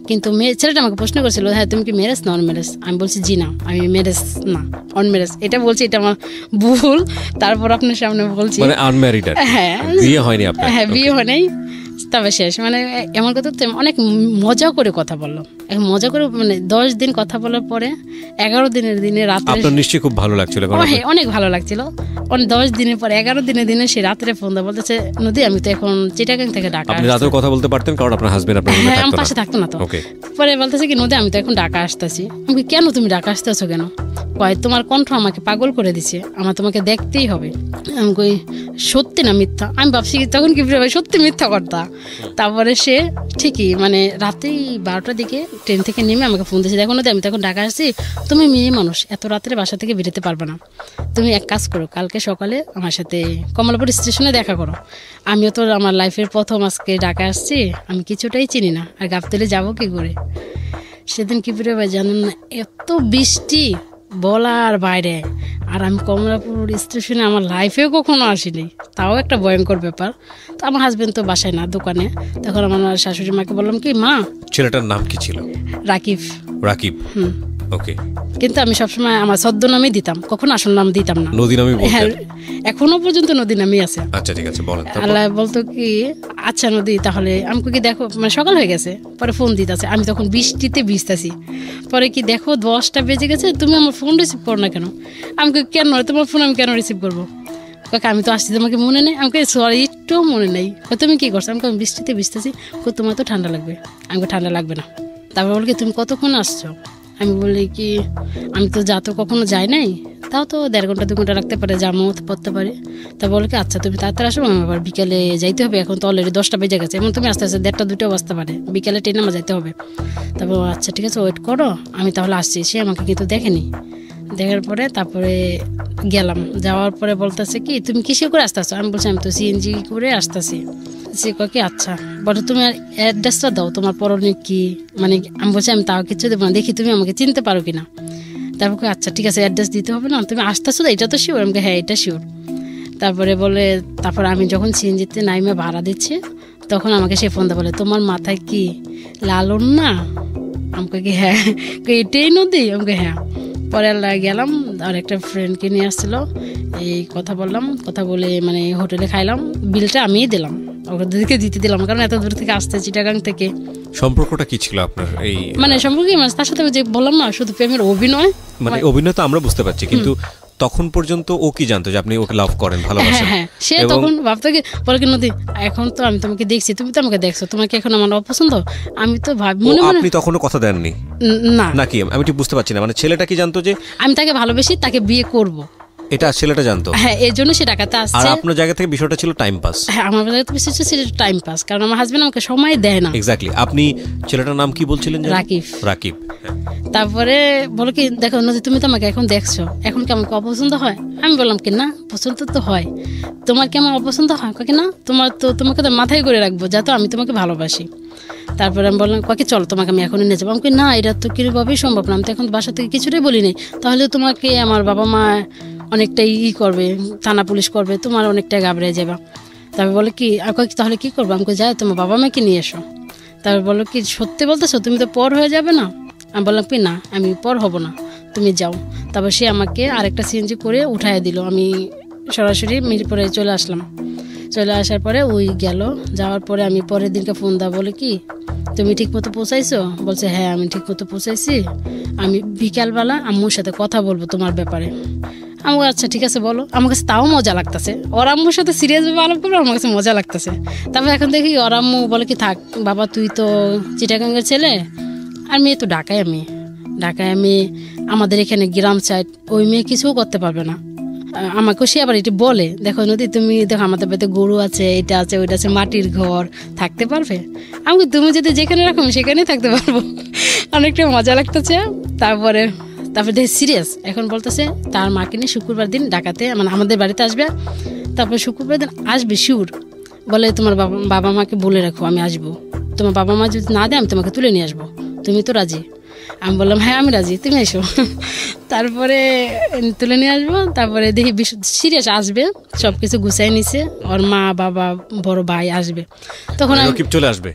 কিন্তু ছেলেটা আমাকে প্রশ্ন করেছিল, হ্যাঁ তুমি কি ম্যারেজ না অনম্যারেজ? আমি বলছি জি না, আমি ম্যারেজ না, অনম্যারেজ। এটা বলছি, এটা আমার ভুল। তারপর আপনার সামনে বলছি মানে আনম্যারিড। হ্যাঁ, বিয়ে হয়নি আপনার? হ্যাঁ, বিয়ে হয় নাই। তবে শেষ মানে এমন কথা, অনেক মজা করে কথা বললাম, মজা করে মানে 10 দিন কথা বলার পরে 11 দিনের দিনে রাত্রে। আপনার নিশ্চয়ই খুব ভালো লাগছিল? হ্যাঁ, অনেক ভালো লাগছিল। 10 দিনের পর 11 দিনে সে রাত্রে ফোন দেয়, বলতেছে নদী আমি তো এখন চিটাগাং থেকে ঢাকা। আপনি রাতেও কথা বলতে পারতেন কারণ আপনার হাজবেন্ড আপনার রুমে থাকতো না? পাশে থাকতো না তো। পরে বলতেছে কি নদী আমি তো এখন ঢাকা আসতেছি। আমি কেন তুমি ঢাকা আসতেছো কেন? কয় তোমার কণ্ঠ আমাকে পাগল করে দিছে, আমার তোমাকে দেখতেই হবে। আমি কই সত্যি না মিথ্যা? আমি ভাবছি তখন কি ভাই সত্যি মিথ্যা কথা। তারপরে সে ঠিকই মানে রাতেই 12টার দিকে ট্রেন থেকে নেমে আমাকে ফোন দিয়েছে, দেখো নদী আমি তো এখন ঢাকা আসছি, তুমি মেয়ে মানুষ, এত রাত্রে বাসা থেকে বেরোতে পারবে না, তুমি এক কাজ করো, কালকে সকালে আমার সাথে কমলাপুর স্টেশনে দেখা করো। আমিও তো আমার লাইফের প্রথম আজকে ঢাকা আসছি, আমি কিছুটাই চিনি না, আর গাবতলে যাবো কি করে। সেদিন কি করে ভাই জানেন না, এত বৃষ্টি বলার বাইরে। আর আমি কমলাপুর স্টেশনে আমার লাইফেও কখনো আসিনি, তাও একটা ভয়ঙ্কর ব্যাপার। তো আমার হাজবেন্ড তো বাসায় না, দোকানে। তখন আমার শাশুড়ি মাকে বললাম কি মা। ছেলেটার নাম কি ছিল? রাকিব। রাকিব, ওকে। কিন্তু আমি সবসময় আমার ছদ্মনামই দিতাম, কখনো আসল নাম দিতাম না। নদী নামই বলতেন? হ্যাঁ, এখনো পর্যন্ত নদী নামই আছে। আচ্ছা ঠিক আছে, বলেন। আল্লাহ বলতো কি আচ্ছা নদী তাহলে আমাকে কি দেখো, মানে সকাল হয়ে গেছে, পরে ফোন দিতেছে, আমি তখন বৃষ্টিতে ভিজতেছি। পরে কি দেখো 10টা বেজে গেছে, তুমি আমার ফোন রিসিভ করো না কেন? আমাকে কেন তোমার ফোন আমি কেন রিসিভ করবো? আমি তো আসছি, তোমাকে মনে নেই? আমাকে সরি একটু মনে নেই। তুমি কি করছো? আমি বৃষ্টিতে ভিজতেছি। তোমার তো ঠান্ডা লাগবে। আমাকে ঠান্ডা লাগবে না। তারপর বলি কি তুমি কতক্ষণ আসছো? আমি বলি কি আমি তো যা তো কখনো যাই নাই, তাও তো 1.5 ঘন্টা 2 ঘন্টা রাখতে পারে, জামও পড়তে পারে। তা বলে কি আচ্ছা তুমি তাড়াতাড়ি আসো, আমার আবার বিকেলে যাইতে হবে, এখন তো অলরেডি 10টা বেজে গেছে, এবং তুমি আস্তে আস্তে 1:30 2টা বাজতে পারে, বিকেলে ট্রেনে আমার যাইতে হবে। তারপর আচ্ছা ঠিক আছে ওয়েট করো, আমি তাহলে আসছি। সে আমাকে কিন্তু দেখেনি। দেখার পরে তারপরে গেলাম, যাওয়ার পরে বলতেছে কি তুমি কিসে করে আসতেছো? আমি বলছি আমি তো সিএনজি করে আসতেছি। সে কয় কি আচ্ছা বলো তুমি অ্যাড্রেসটা দাও, তোমার পরনে কি, মানে আমি বলছি আমি তাও কিছু দেবো না, দেখি তুমি আমাকে চিনতে পারো কিনা। তারপর আচ্ছা ঠিক আছে অ্যাড্রেস দিতে হবে না, তুমি আসতেছো, এটা তো শিওর? আমাকে হ্যাঁ এটা শিওর। তারপরে বলে তারপর আমি যখন সিএনজিতে নাইমে ভাড়া দিচ্ছি তখন আমাকে সে ফোনটা বলে তোমার মাথায় কি লালন না? আমাকে কি হ্যাঁ, এটাই নদী? আমাকে হ্যাঁ। পরে গেলাম, আর একটা ফ্রেন্ডকে নিয়ে আসছিল, এই কথা বললাম, কথা বলে মানে হোটেলে খাইলাম, বিলটা আমিই দিলাম, ওদেরকে দিতে দিলাম, কারণ এত দূর থেকে আসতে চিটাগাং থেকে। সম্পর্কটা কি ছিল আপনার? এই মানে সম্পর্ক তার সাথে যে বললাম না, শুধু প্রেমের অভিনয়। মানে অভিনয় তো আমরা বুঝতে পারছি, কিন্তু তখন পর্যন্ত ও কি জানতো যে আপনি ওকে লাভ করেন, ভালোবাসেন? হ্যাঁ, সে তখন ভাবতো কি, বলে কি নদী এখন তো আমি তোমাকে দেখছি, তুমি তো আমাকে দেখছো, তোমাকে এখন আমার অপছন্দ। আমি তো ভাবি মনে মনে, আপনি তখনও কথা দেননি না নাকি? আমি ঠিক বুঝতে পারছি না, মানে ছেলেটা কি জানতো যে আমি তাকে ভালোবেসি, তাকে বিয়ে করব, এটা ছেলেটা জানতো? হ্যাঁ, এর জন্য সে ঢাকাতে আর আসছে। আপনার জায়গা থেকে বিষয়টা ছিল টাইম পাস? হ্যাঁ, আমার জায়গা থেকে বিষয়টা ছিল টাইম পাস, কারণ আমার হাজবেন্ড আমাকে সময় দেয় না। এক্স্যাক্টলি। আপনি ছেলেটার নাম কি বলছিলেন? রাকিব। রাকিব। তারপরে বলো কি, দেখো নদী তুমি তো আমাকে এখন দেখছো, এখন কি আমাকে অপছন্দ হয়? আমি বললাম কি না, পছন্দ তো হয়। তোমার কি আমার অপছন্দ হয়? কি না, তোমাকে তো মাথায় করে রাখবো যাতে আমি তোমাকে ভালোবাসি। তারপরে আমি বললাম কি চলো তোমাকে আমি এখনই নিয়ে যাবো। আমি না, এটা তো কিভাবেই সম্ভব না, আমি তো এখন বাসা থেকে কিছুটাই বলি নেই, তাহলে তোমাকে আমার বাবা মা অনেকটাই করবে, থানা পুলিশ করবে, তোমার অনেকটাই ঘাবড়ে যাবে। তারপর বলে কি তাহলে কি করবো? আমাকে যাই তোমার বাবা মাকে নিয়ে এসো। তারপর বলো কি সত্যি বলতেছো, তুমি তো পর হয়ে যাবে না? আমি বললাম কি না, আমি পর হব না, তুমি যাও। তারপর সে আমাকে আরেকটা সিএনজি করে উঠাইয়া দিল। আমি সরাসরি মিরপুরে চলে আসলাম। চলে আসার পরে ওই গেল, যাওয়ার পরে আমি পরের দিনকে ফোন দেওয়া, বলে কি তুমি ঠিক মতো পৌঁছাইছো? বলছে হ্যাঁ আমি ঠিক মতো পৌঁছাইছি, আমি বিকালবেলা আম্মুর সাথে কথা বলবো তোমার ব্যাপারে। আমি আচ্ছা ঠিক আছে বলো। আমার কাছে তাও মজা লাগতেছে, ওর আম্মুর সাথে সিরিয়াসভাবে আলাপ করবো, আমার কাছে মজা লাগতেছে। তারপর এখন দেখি ওর আম্মু বলে কি থাক বাবা, তুই তো চিটাগাঙ্গের ছেলে, আর মেয়ে তো ঢাকায় আমি আমাদের এখানে গ্রাম সাইড, ওই মেয়ে কিছুও করতে পারবে না। আমাকেও সে আবার এটি বলে, দেখো নদী তুমি দেখো আমাদের বাড়িতে গরু আছে, এটা আছে ওইটা আছে, মাটির ঘর, থাকতে পারবে? আমাকে তুমি যদি যেখানে রাখো সেখানেই থাকতে পারবো। অনেকটা মজা লাগতেছে। তারপরে দেখি সিরিয়াস, এখন বলতেছে তার মাকে নিয়ে শুক্রবার দিন ঢাকাতে মানে আমাদের বাড়িতে আসবে। তারপরে শুক্রবার দিন আসবে শিওর, বলে তোমার বাবা মাকে বলে রাখো আমি আসবো, তোমার বাবা মা যদি না দেয় আমি তোমাকে তুলে নিয়ে আসবো, তুমি তো রাজি? আমি বললাম হ্যাঁ আমি রাজি, তুমি এসো। তারপরে তুলে নিয়ে আসবো। তারপরে দেখি সিরিয়াস আসবে, সব কিছু গুছাই নিছে, ওর মা বাবা বড় ভাই আসবে। তখন রাকিব চলে আসবে?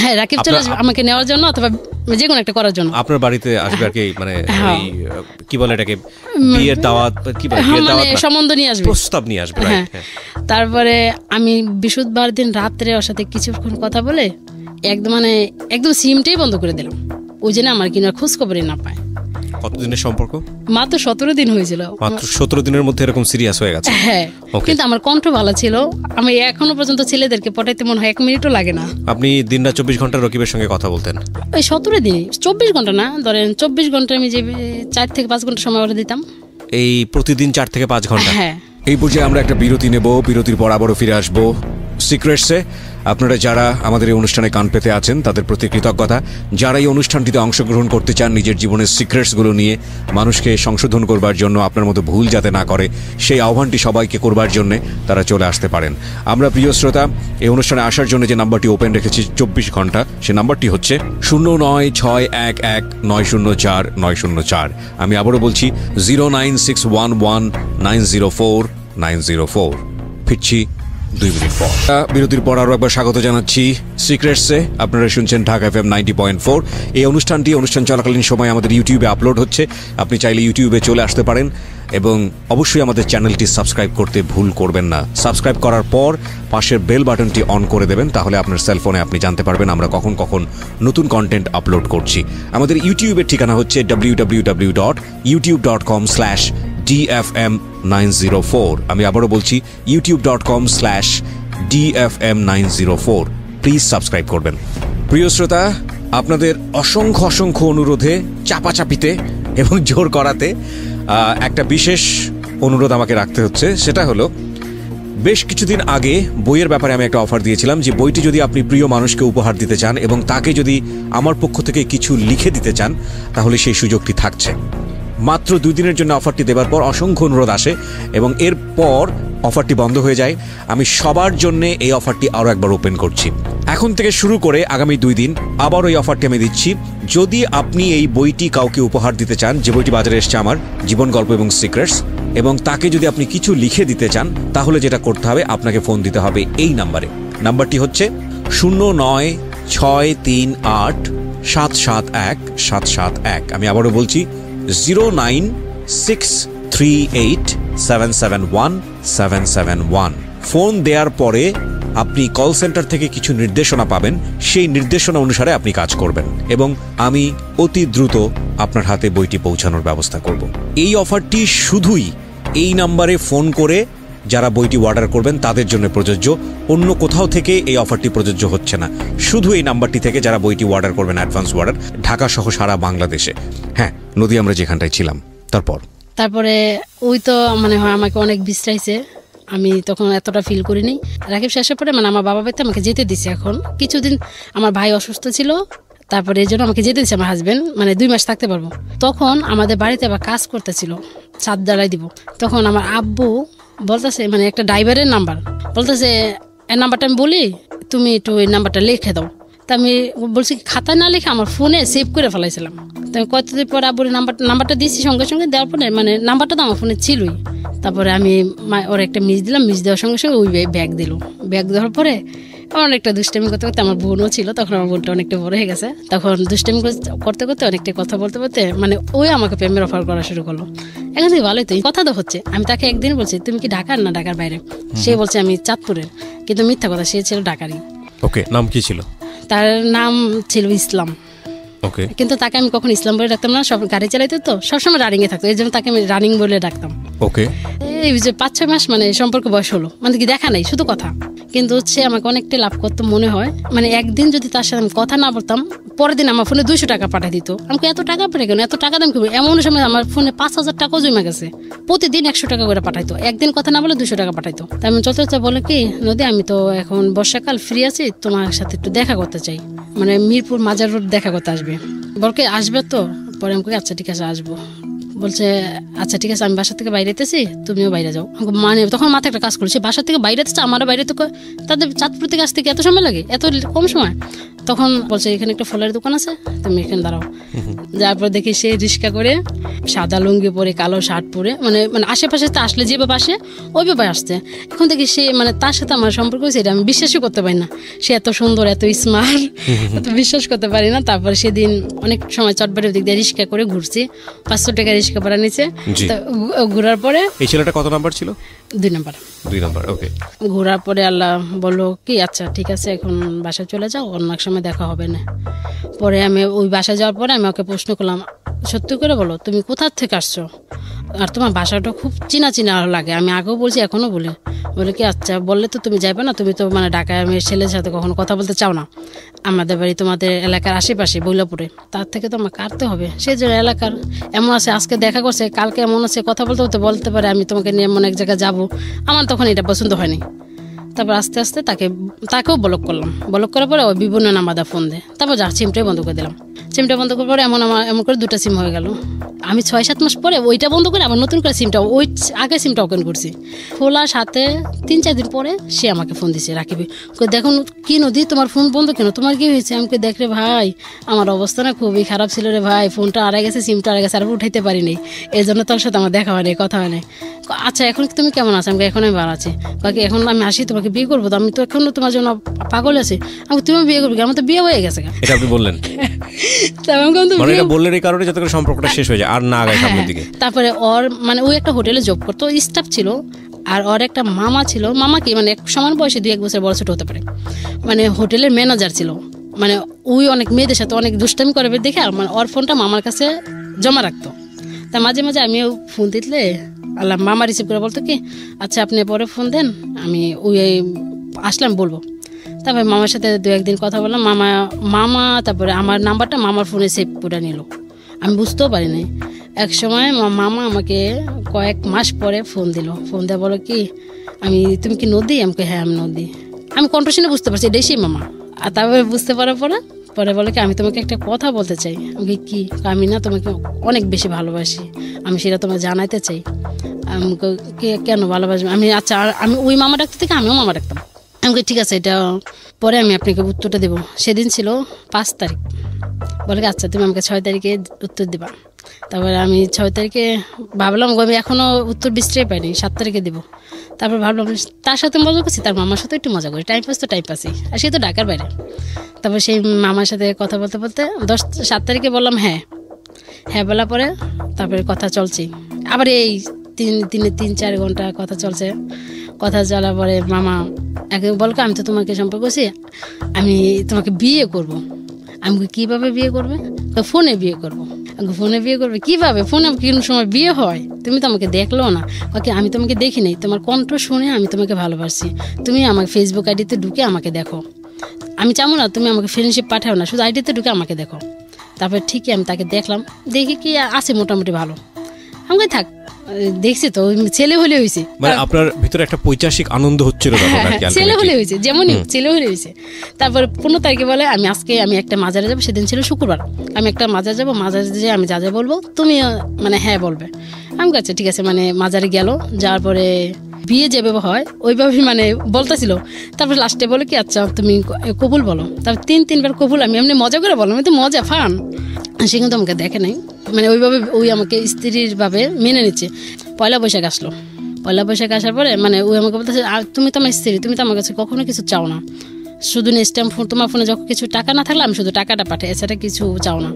হ্যাঁ, রাকিব চলে আসবে আমাকে নেওয়ার জন্য অথবা যে কোনো একটা করার জন্য। আপনার বাড়িতে আসবে আর কি, মানে কি বলে এটাকে, বিয়ের দাওয়াত, কি বলে বিয়ের দাওয়াত, সম্বন্ধ নিয়ে আসবে, প্রস্তাব নিয়ে আসবে। হ্যাঁ। তারপরে আমি বৃহস্পতিবার দিন রাত্রে ওর সাথে কিছুক্ষণ কথা বলে একদম সিমটাই বন্ধ করে দিলাম, ওই জন্য আমার কিনার খোঁজ খবরই না পায়। কতদিনের সম্পর্ক? মাত্র 17 দিন হয়েছিল। মাত্র 17 দিনের মধ্যে এরকম সিরিয়াস হয়ে গেছে? হ্যাঁ, কিন্তু আমার কণ্ঠ ভালো ছিল। আমি এখনো পর্যন্ত ছেলেদেরকে পটাইতে মনে হয় 1 মিনিটও লাগে না। আপনি দিনরাত 24 ঘন্টা রকিবের সঙ্গে কথা বলতেন? ওই 17 দিন, 24 ঘন্টা না, ধরেন 24 ঘন্টা আমি যে 4 থেকে 5 ঘন্টা সময় ওরা দিতাম। এই প্রতিদিন 4 থেকে 5 ঘন্টা? হ্যাঁ। এই পর্যায়ে আমরা একটা বিরতি নেব, বিরতির পর আবারও ফিরে আসবো সিক্রেটসে। আপনারা যারা আমাদের এই অনুষ্ঠানে কান পেতে আছেন তাদের প্রতি কৃতজ্ঞতা। যারা এই অনুষ্ঠানটিতে অংশগ্রহণ করতে চান নিজের জীবনের সিক্রেটসগুলো নিয়ে মানুষকে সংশোধন করবার জন্য, আপনার মতো ভুল যাতে না করে সেই আহ্বানটি সবাইকে করবার জন্য তারা চলে আসতে পারেন। আমরা প্রিয় শ্রোতা, এই অনুষ্ঠানে আসার জন্য যে নাম্বারটি ওপেন রেখেছি 24 ঘন্টা, সে নাম্বারটি হচ্ছে 09611904 আমি আবারও বলছি 09611904904। ফিরছি 2 মিনিট পর। বিরতির পর আরও একবার স্বাগত জানাচ্ছি সিক্রেটসে। আপনারা শুনছেন ঢাকা FM 90.4। এই অনুষ্ঠান চলাকালীন সময় আমাদের ইউটিউবে আপলোড হচ্ছে। আপনি চাইলে ইউটিউবে চলে আসতে পারেন এবং অবশ্যই আমাদের চ্যানেলটি সাবস্ক্রাইব করতে ভুল করবেন না। সাবস্ক্রাইব করার পর পাশের বেল বাটনটি অন করে দেবেন, তাহলে আপনার সেলফোনে আপনি জানতে পারবেন আমরা কখন নতুন কন্টেন্ট আপলোড করছি। আমাদের ইউটিউবের ঠিকানা হচ্ছে www.youtube.com/DFM904। আমি আবারও বলছি youtube.com/DFM904। প্লিজ সাবস্ক্রাইব করবেন। প্রিয় শ্রোতা, আপনাদের অসংখ্য অনুরোধে, চাপাচাপিতে এবং জোর করাতে একটা বিশেষ অনুরোধ আমাকে রাখতে হচ্ছে। সেটা হলো, বেশ কিছুদিন আগে বইয়ের ব্যাপারে আমি একটা অফার দিয়েছিলাম যে বইটি যদি আপনি প্রিয় মানুষকে উপহার দিতে চান এবং তাকে যদি আমার পক্ষ থেকে কিছু লিখে দিতে চান তাহলে সেই সুযোগটি থাকছে। মাত্র 2 দিনের জন্য অফারটি দেবার পর অসংখ্য অনুরোধ আসে এবং এরপর অফারটি বন্ধ হয়ে যায়। আমি সবার জন্য এই অফারটি আরও একবার ওপেন করছি। এখন থেকে শুরু করে আগামী 2 দিন আবার ওই অফারটি আমি দিচ্ছি। যদি আপনি এই বইটি কাউকে উপহার দিতে চান, যে বইটি বাজারে এসছে আমার, জীবন গল্প এবং সিক্রেটস, এবং তাকে যদি আপনি কিছু লিখে দিতে চান তাহলে যেটা করতে হবে, আপনাকে ফোন দিতে হবে এই নাম্বারে। নাম্বারটি হচ্ছে 09638771771। আমি আবারও বলছি 09638771771। ফোন দেওয়ার পরে আপনি কল সেন্টার থেকে কিছু নির্দেশনা পাবেন, সেই নির্দেশনা অনুসারে আপনি কাজ করবেন এবং আমি অতি দ্রুত আপনার হাতে বইটি পৌঁছানোর ব্যবস্থা করব। এই অফারটি শুধুই এই নাম্বারে ফোন করে যারা বইটি অর্ডার করবেন তাদের জন্য প্রযোজ্য, অন্য কোথাও থেকে এই অফারটি প্রযোজ্য হচ্ছে না। শুধু এই নাম্বারটি থেকে যারা বইটি অর্ডার করবেন, অ্যাডভান্স অর্ডার, ঢাকা সহ সারা বাংলাদেশে। হ্যাঁ নদী, আমরা যেখানটায় ছিলাম তারপরে ওই তো মানে হয় আমাকে অনেক বিশ্রাইছে, আমি তখন এতটা ফিল করিনি। রাকিব শেষের পরে মানে আমার বাবা বাড়িতে আমাকে যেতে দিছে। এখন কিছুদিন আমার ভাই অসুস্থ ছিল, তারপরে এই জন্য আমাকে যেতে দিচ্ছে আমার হাজবেন্ড, মানে 2 মাস থাকতে পারবো। তখন আমাদের বাড়িতে আবার কাজ করতেছিল, ছাদ জ্বালাই দিব। তখন আমার আব্বু বলতেছে, মানে একটা ড্রাইভারের নাম্বার বলতেছে, এই নাম্বারটা আমি বলি, তুমি একটু ওই নাম্বারটা লিখে দাও। তা আমি বলছি খাতায় না লিখে আমার ফোনে সেভ করে ফেলাইছিলাম। তো আমি কতদিন পরে আব্বুর নাম্বারটা দিচ্ছি, সঙ্গে সঙ্গে দেওয়ার পরে মানে নাম্বারটা তো আমার ফোনে ছিলই। তারপরে আমি ওর একটা মিস দিলাম, মিস দেওয়ার সঙ্গে সঙ্গে ওই ব্যাগ দিল। ব্যাগ দেওয়ার পরে অনেকটা দুষ্টামি করতে করতে, আমার বোনও ছিল তখন, আমার বোনটা অনেকটা বড় হয়ে গেছে, তখন দুষ্টামি করতে করতে অনেকটা কথা বলতে বলতে মানে ওই আমাকে প্রেমের অফার করা শুরু করলো। এখন থেকে ভালোই তো কথা তো হচ্ছে। আমি তাকে একদিন বলছি, তুমি কি ঢাকার না ঢাকার বাইরে? সে বলছে আমি চাঁদপুরের, কিন্তু মিথ্যা কথা, সে ছিল ঢাকারই। ওকে, নাম কি ছিল? তার নাম ছিল ইসলাম। ওকে, কিন্তু তাকে আমি কখন ইসলাম বলে ডাকতাম না, সব গাড়ি চালাইতো তো সবসময় রানিংয়ে থাকতো, এই জন্য তাকে আমি রানিং বলে ডাকতাম। ওকে, এই যে 5-6 মাস মানে সম্পর্ক বয়স হলো, মানে কি দেখা নাই, শুধু কথা। কিন্তু হচ্ছে আমাকে অনেকটা লাভ করতো মনে হয়। মানে একদিন যদি তার সাথে আমি কথা না বলতাম, পরের দিন আমার ফোনে 200 টাকা পাঠিয়ে দিত। আমাকে এত টাকা পড়ে কেন, এত টাকা দাম কি? এমন সময় আমার ফোনে 5000 টাকাও জমে গেছে, প্রতিদিন 100 টাকা করে পাঠাইতো। একদিন কথা না বলে 200 টাকা পাঠাইতো। তাই আমি চলতে চলতে বলে কি, নদী আমি তো এখন বর্ষাকাল ফ্রি আছি, তোমার সাথে একটু দেখা করতে চাই, মানে মিরপুর মাজার রোড দেখা করতে আসবে। বলকে আসবে তো? পরে আমাকে আচ্ছা ঠিক আছে আসবো। বলছে আচ্ছা ঠিক আছে, আমি বাসা থেকে বাইরে যেতেছি, তুমিও বাইরে যাও। মানে তখন মাথায় একটা কাজ করছে, বাসা থেকে বাইরে যেতেছে, আমারও বাইরে তো, তাদের চাঁদপুর থেকে আসতে কি এত সময় লাগে, এত কম সময়? তখন বলছে এখানে একটা ফলের দোকান আছে, তুমি এখানে দাঁড়াও। যারপর দেখি সে রিক্সা করে, সাদা লুঙ্গি পরে, কালো শার্ট পরে, মানে মানে আশেপাশে তো আসলে যেভাবে আসে ওইভাবে আসছে। এখন দেখি সে মানে তার সাথে আমার সম্পর্ক হয়েছে, এটা আমি বিশ্বাসই করতে পারি না। সে এত সুন্দর, এত স্মার্ট, এত বিশ্বাস করতে পারি না। তারপরে সেদিন অনেক সময় চটবাড়ির দিক দিয়ে রিক্সা করে ঘুরছি, 500 টাকা রিক্সা ভাড়া নিচে। ঘোরার পরে এই ছেলেটা কত নাম্বার ছিল? 2 নাম্বার। 2 নাম্বার। ওকে, ঘোরার পরে আল্লাহ বললো কি আচ্ছা ঠিক আছে, এখন বাসায় চলে যাও, অন্য এক সময় দেখা হবে না। পরে আমি ওই বাসায় যাওয়ার পরে আমি ওকে প্রশ্ন করলাম, সত্যি করে বলো তুমি কোথা থেকে আসছো, আর তোমার বাসাটা খুব চিনা চিনা লাগে। আমি আগেও বলছি, এখনও বলি। বলে কি আচ্ছা বললে তো তুমি যাবে না, তুমি তো মানে ঢাকায় মেয়ের ছেলের সাথে কখনো কথা বলতে চাও না, আমাদের বাড়ি তোমাদের এলাকার আশেপাশে বৈলাপুরে, তার থেকে তো আমার কাটতে হবে। সেই জন্য এলাকার এমন আছে, আজকে দেখা করছে, কালকে এমন আছে, কথা বলতে বলতে পারে আমি তোমাকে নিয়ে এমন এক জায়গায় যাবো। আমার তখন এটা পছন্দ হয়নি। তারপর আস্তে আস্তে তাকেও ব্লক করলাম। ব্লক করার পরে ওই বিভিন্ন নাম্বার ফোন দেয়। তারপর যা সিমটাই বন্ধ করে দিলাম। সিমটা বন্ধ করার পরে এমন করে 2টা সিম হয়ে গেল। আমি 6-7 মাস পরে ওইটা বন্ধ করে আবার নতুন করে সিমটা, ওই আগের সিমটা ওপেন করছি। খোলার সাথে 3-4 দিন পরে সে আমাকে ফোন দিছে, রাকিবি দেখুন কি নদী তোমার ফোন বন্ধ কেন, তোমার কি হয়েছে? আমাকে দেখ রে ভাই, আমার অবস্থা না খুবই খারাপ ছিল রে ভাই, ফোনটা হারিয়ে গেছে, সিমটা হারিয়ে গেছে, আর উঠাইতে পারিনি, এই জন্য তোর সাথে আমার দেখা হয়নি, কথা হয়নি। আচ্ছা এখন তুমি কেমন আছো? আমাকে এখন আমি ভালো আছি। কাকি এখন আমি আসি, তোমাকে বিয়ে করবো তো, আমি তো এখনো তোমার জন্য পাগল আছি। আমি তুমি বিয়ে করবি? আমার তো বিয়ে হয়ে গেছে। এটা আপনি বললেন? মানে এটা বললেন এই কারণে যাতে করে সম্পর্কটা শেষ হয়ে যায় আর না আগায় সামনের দিকে। তারপরে ওর মানে ওই একটা হোটেলে জব করতো, স্টাফ ছিল, আর ওর একটা মামা ছিল। মামা কি মানে সমান বয়সে 2-1 বছর বড় ছোট হতে পারে, মানে হোটেলের ম্যানেজার ছিল। মানে ওই অনেক মেয়েদের সাথে অনেক দুষ্টামি করে দেখে মানে ওর ফোনটা মামার কাছে জমা রাখতো। তা মাঝে মাঝে আমিও ফোন দিলে আল্লাহ মামা রিসিভ করে বলতো কি আচ্ছা আপনি পরে ফোন দেন, আমি ওই আসলাম বলবো। তারপরে মামার সাথে 2-1 দিন কথা বললাম। মামা তারপরে আমার নাম্বারটা মামার ফোনে সেভ করে নিল, আমি বুঝতেও পারিনি। এক সময় মামা আমাকে কয়েক মাস পরে ফোন দিল। ফোন দিয়ে বলো কি তুমি কি নদী? আমাকে হ্যাঁ আমি নদী। আমি কন্ট্রোশনে বুঝতে পারছি এটাই সেই মামা। আর তারপরে বুঝতে পারার পরে বলে কি আমি তোমাকে একটা কথা বলতে চাই। আমাকে কি? আমি না তোমাকে অনেক বেশি ভালোবাসি, আমি সেটা তোমাকে জানাইতে চাই। আমাকে কেন ভালোবাসবে? আচ্ছা আমি ওই মামা ডাকতে থেকে আমিও মামা ডাকতাম। আমাকে ঠিক আছে, এটা পরে আমি আপনাকে উত্তরটা দেবো। সেদিন ছিল 5 তারিখ। বলে আচ্ছা তুমি আমাকে 6 তারিখে উত্তর দেবা। তারপরে আমি 6 তারিখে ভাবলাম আমি এখনও উত্তর বিশ্রাই পাইনি, 7 তারিখে দেবো। তারপর ভাবলাম তার সাথে মজা করছি, তার মামার সাথে একটু মজা করি, টাইম পাস তো টাইম পাসই, আর সে তো ঢাকার বাইরে। তারপর সেই মামার সাথে কথা বলতে বলতে 7 তারিখে বললাম হ্যাঁ বলার পরে তারপরে কথা চলছি। আবার এই দিনে 3-4 ঘন্টা কথা চলছে। কথা চলার পরে মামা একে বলকে আমি তো তোমাকে সম্পর্ক করছি, আমি তোমাকে বিয়ে করব। আমি কিভাবে বিয়ে করবে? ফোনে বিয়ে করবো। ফোনে বিয়ে করবে কিভাবে? ফোনে কোনো সময় বিয়ে হয়? তুমি তো আমাকে দেখলো না। ওকে আমি তোমাকে দেখি নাই, তোমার কণ্ঠ শুনে আমি তোমাকে ভালোবাসি, তুমি আমাকে ফেসবুক আইডিতে ঢুকে আমাকে দেখো। আমি চাবো না তুমি আমাকে ফ্রেন্ডশিপ পাঠাও না, শুধু আইডিতে ঢুকে আমাকে দেখো। তারপরে ঠিকই আমি তাকে দেখলাম, দেখি কি আছে মোটামুটি ভালো। আমাকে থাক, দেখছি তো ছেলে হলে হয়েছে। মানে আপনার ভিতরে একটা পৈশাসিক আনন্দ হচ্ছিল ছেলে হলে হয়েছে, যেমনই ছেলে হলে হয়েছে। তারপরে 15 তারিখে বলে আমি একটা মাজারে যাবো, সেদিন ছিল শুক্রবার। আমি একটা মাজারে যাবো, মাজারে যেয়ে আমি যা যা বলবো তুমি মানে হ্যাঁ বলবে। আমি কাছে ঠিক আছে, মানে মাজারে গেল, যাওয়ার পরে বিয়ে যেভাবে হয় ওইভাবে মানে বলতেছিল। তারপর লাস্টে বলে কি আচ্ছা তুমি কবুল বলো। তারপর 3-3 বার কবুল। আমি এমনি মজা করে বললাম, আমি তো মজা ফান। সে কিন্তু আমাকে দেখে নাই, মানে ওইভাবে ওই আমাকে স্ত্রীর ভাবে মেনে নিচ্ছে। পয়লা বৈশাখ আসলো। পয়লা বৈশাখ আসার পরে মানে ওই আমাকে বলতেছে তুমি তো আমার স্ত্রী, তুমি তো আমার কাছে কখনো কিছু চাও না, শুধু নেক্সট টাইম তোমার ফোনে যখন কিছু টাকা না থাকলে আমি শুধু টাকাটা পাঠাই, এছাড়া কিছু চাও না।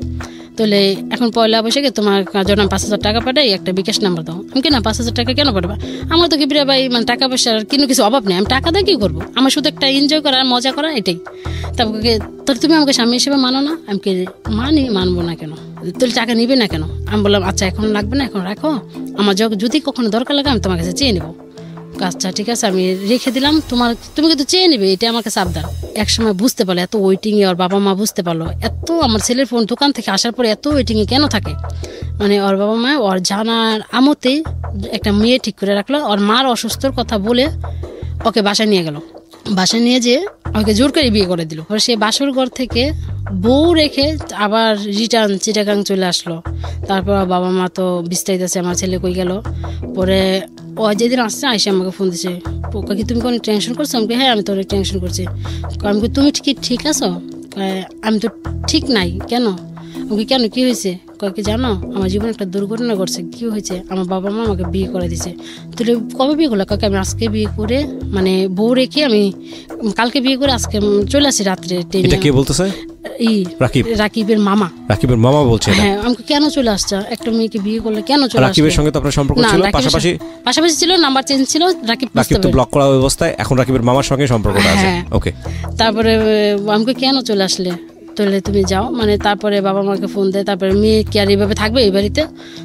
তাহলে এখন পয়লা বৈশাখে তোমার জন্য 5,000 টাকা পাঠাই, একটা বিকাশ নাম্বার দাও। আমি না 5,000 টাকা কেন পাঠাবা? আমার তো কিবিরা ভাই মানে টাকা পয়সার কিন্তু কিছু অভাব নেই, আমি টাকা দিয়ে কী করবো? আমার শুধু একটা এনজয় করা, মজা করা, এটাই। তারপরে তোর তুমি আমাকে স্বামী হিসেবে মানো না? আমি কি মানবো না কেন? তাহলে টাকা নিবে না কেন? আমি বললাম আচ্ছা এখন লাগবে না, এখন রাখো, আমার যদি কখনো দরকার লাগে আমি তোমার কাছে চেয়ে নেবো। আচ্ছা ঠিক আছে, আমি রেখে দিলাম, তুমি কিন্তু চেয়ে নেবে, এটা আমাকে সাবধান। একসময় বুঝতে পারলো এত ওয়েটিংয়ে, ওর বাবা মা বুঝতে পারলো এত আমার ছেলের ফোন দোকান থেকে আসার পরে এত ওয়েটিংয়ে কেন থাকে। মানে ওর বাবা মা ওর জানার আমতেই একটা মেয়ে ঠিক করে রাখলো। ওর মার অসুস্থর কথা বলে ওকে বাসায় নিয়ে গেল। বাসায় নিয়ে যেয়ে ওকে জোর করে বিয়ে করে দিল। পরে সে বাসর ঘর থেকে বউ রেখে আবার রিটার্ন চিটাগাং চলে আসলো। তারপর বাবা মা তো বিস্তারিত আছে আমার ছেলে কই গেল। পরে ও যেদিন আসছে আইসে আমাকে ফোন দিছে, কি তুমি কোনো টেনশন করছো? আমি হ্যাঁ আমি তো অনেক টেনশন করছি। আমি তুমি কি ঠিক আছো? আমি তো ঠিক নাই। কেন? আমি কেন কি হয়েছে? কি জানো আমার জীবনে একটা দুর্ঘটনা ঘটছে। কি হয়েছে? আমার বাবা মা আমাকে বিয়ে করে দিছে। তাহলে কবে বিয়ে করলো? কাকে আমি আজকে বিয়ে করে মানে বউ রেখে আমি কালকে বিয়ে করে আজকে চলে আসি রাত্রে ট্রেনে। এটা কে বলতেছে? রাকিবের মামা। রাকিবের মামা বলছে? হ্যাঁ। আমাকে কেন চলে আসছে? একটা মেয়েকে বিয়ে করলে কেন চলে আসছে? রাকিবের সঙ্গে তো আপনার সম্পর্ক ছিল, পাশাপাশি ছিল, নাম্বার চেঞ্জ ছিল। রাকিব তো ব্লক করা অবস্থায়, এখন রাকিবের মামার সঙ্গে সম্পর্কটা আছে। ওকে। তারপরে আমাকে কেন চলে আসলে? তাহলে তুমি যাও, মানে তারপরে বাবা মাকে ফোন দেয়। তারপরে মেয়ে কি আর এইভাবে থাকবে এই বাড়িতে?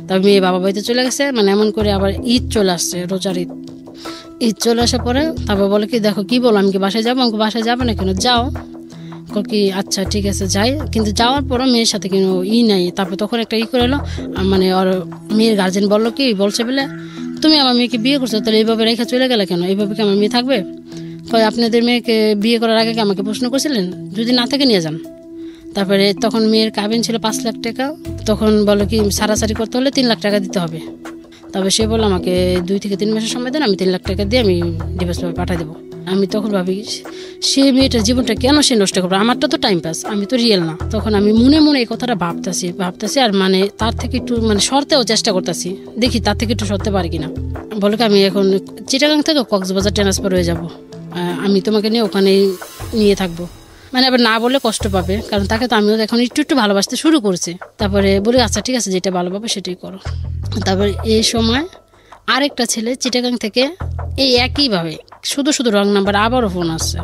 তারপর মেয়ে বাবা বাড়িতে চলে গেছে। মানে এমন করে আবার ঈদ চলে আসছে, রোজার ঈদ চলে আসার পরে তারপর বলে কি দেখো কি বলো, আমি কি বাসায় যাবো? আমাকে বাসায় যাবে না কেন? যাও। কি আচ্ছা ঠিক আছে যাই। কিন্তু যাওয়ার পরও মেয়ের সাথে কিন্তু নাই। তারপর তখন একটা করে এলো, মানে ওর মেয়ের গার্জেন বললো কি বলছে বলে তুমি আমার মেয়েকে বিয়ে করছো, তাহলে এইভাবে রেখে চলে গেলে কেন? এইভাবে কি আমার মেয়ে থাকবে? আপনাদের মেয়েকে বিয়ে করার আগে কি আমাকে প্রশ্ন করছিলেন? যদি না থাকে নিয়ে যান। তারপরে তখন মেয়ের কাবিন ছিল 5 লাখ টাকা। তখন বলো কি সারাসারি করতে হলে 3 লাখ টাকা দিতে হবে। তবে সে বললো আমাকে 2 থেকে 3 মাসের সময় দেন, আমি 3 লাখ টাকা দিয়ে আমি ডিভোর্স পেপার পাঠিয়ে দেবো। আমি তখন ভাবি সে মেয়েটার জীবনটা কেন সে নষ্ট করবে? আমারটা তো টাইম পাস, আমি তো রিয়েল না। তখন আমি মনে মনে এই কথাটা ভাবতেছি আর মানে তার থেকে একটু মানে সরতেও চেষ্টা করতেছি, দেখি তার থেকে একটু সরতে পারি কিনা। বলে কি আমি এখন চিটাগাং থেকে কক্সবাজার ট্রান্সফার হয়ে যাব, আমি তোমাকে নিয়ে ওখানে নিয়ে থাকবো। মানে আবার না বলে কষ্ট পাবে, কারণ তাকে তো আমিও এখন একটু ভালোবাসতে শুরু করছি। তারপরে বলি আচ্ছা ঠিক আছে, যেটা ভালো পাবে সেটাই করো। তারপরে এই সময় আরেকটা ছেলে চিটাগাং থেকে এই একইভাবে শুধু রং নাম্বার আবারও ফোন আসছে।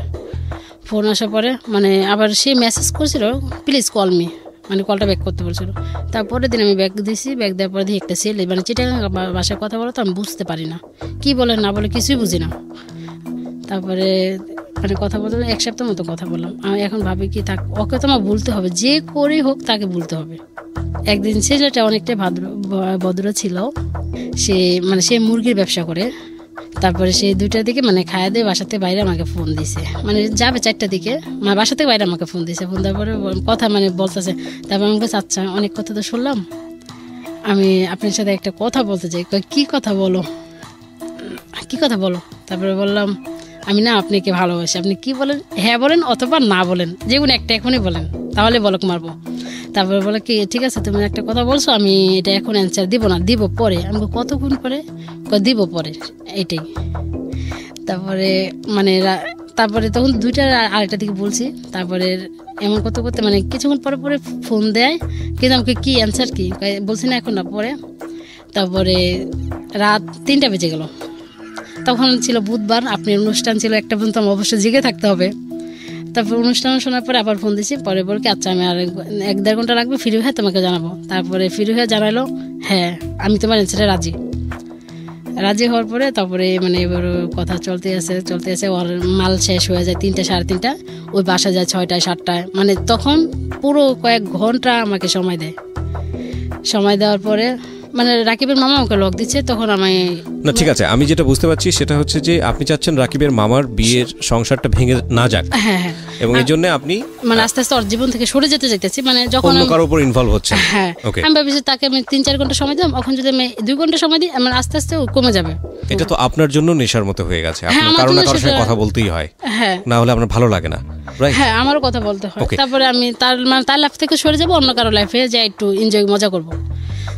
ফোন আসার পরে মানে আবার সে মেসেজ করছিল প্লিজ কল মি, মানে কলটা ব্যাক করতে বলছিল। তারপরের দিন আমি ব্যাক দিয়েছি, ব্যাক দেওয়ার পরে দিয়ে একটা ছেলে মানে চিটাগাং ভাষায় কথা বলো তো আমি বুঝতে পারি না, কি বলে না বলে কিছুই বুঝি না। তারপরে মানে কথা বলতে 1 সপ্তাহ মতো কথা বললাম। আমি এখন ভাবি কি থাক, ওকে তো আমার বলতে হবে, যে করেই হোক তাকে বলতে হবে। একদিন ছেলেটা অনেকটাই ভদ্র ছিল, সে মুরগির ব্যবসা করে। তারপরে সে 2টার দিকে মানে খাওয়া দিয়ে বাসা থেকে বাইরে আমাকে ফোন দিছে, মানে যাবে 4টার দিকে, মানে বাসা থেকে বাইরে আমাকে ফোন দিছে। ফোন দেওয়ার পরে কথা মানে বলতেছে। তারপর আমাকে আচ্ছা অনেক কথা তো শুনলাম, আমি আপনার সাথে একটা কথা বলতে চাই। কি কথা বলো? তারপরে বললাম আমি না আপনাকে ভালোবাসি। আপনি কি বলেন? হ্যাঁ বলেন অথবা না বলেন, যে কোনো একটা এখনই বলেন, তাহলে বলক মারবো। তারপরে বলে কি ঠিক আছে তুমি একটা কথা বলছো, আমি এটা এখন অ্যান্সার দিব না, দিব পরে। আমি কতক্ষণ পরে? দিব পরে, এইটাই। তারপরে তখন 2টার আরেকটা দিকে বলছি। তারপরে এমন করতে মানে কিছুক্ষণ পরে ফোন দেয়, কিন্তু আমাকে কি অ্যান্সার কি বলছি না এখন না পরে। তারপরে রাত 3টা বেজে গেল। তখন ছিল বুধবার, আপনার অনুষ্ঠান ছিল 1টা পর্যন্ত, আমার অবশ্যই জেগে থাকতে হবে। তারপর অনুষ্ঠান শোনার পরে আবার ফোন দিয়েছি, পরে বল কি আচ্ছা আমি আর 1-1.5 ঘন্টা লাগবে, ফ্রি হয়ে তোমাকে জানাবো। তারপরে ফ্রি হয়ে জানালো হ্যাঁ আমি তোমার অ্যান্সারে রাজি হওয়ার পরে তারপরে মানে এবার কথা চলতে আছে। ওর মাল শেষ হয়ে যায় 3টা 3:30, ওই বাসা যায় 6টায় 7টায়, মানে তখন পুরো কয়েক ঘন্টা আমাকে সময় দেওয়ার পরে মানে রাকিবের মামা আমাকে লক দিচ্ছে। তখন আমি না ঠিক আছে, আমি যেটা বুঝতে পারছি সেটা হচ্ছে যে আপনি চাচ্ছেন রাকিবের মামার বিয়ের সংসারটা ভেঙে না যাক, হ্যাঁ এবং এই জন্য আপনি মানে আস্তে আস্তে ওর জীবন থেকে সরে যেতে চাইতেছি। মানে যখন অন্য কারোর উপর ইনভলভ হচ্ছেন, হ্যাঁ আমি ভাবছি তাকে আমি 3-4 ঘন্টা সময় দিলাম, এখন যদি আমি 2 ঘন্টা সময় দিই আমার আস্তে আস্তে কমে যাবে। এটা তো আপনার জন্য নেশার মতো হয়ে গেছে, আপনার কারো না কারোর সঙ্গে কথা বলতেই হয়, হ্যাঁ না হলে আপনার ভালো লাগে না, রাইট? হ্যাঁ আমারও কথা বলতে হয়। তারপরে আমি তার লাইফ থেকে সরে যাবো, অন্য কারো লাইফে যাই একটু এনজয় মজা করবো।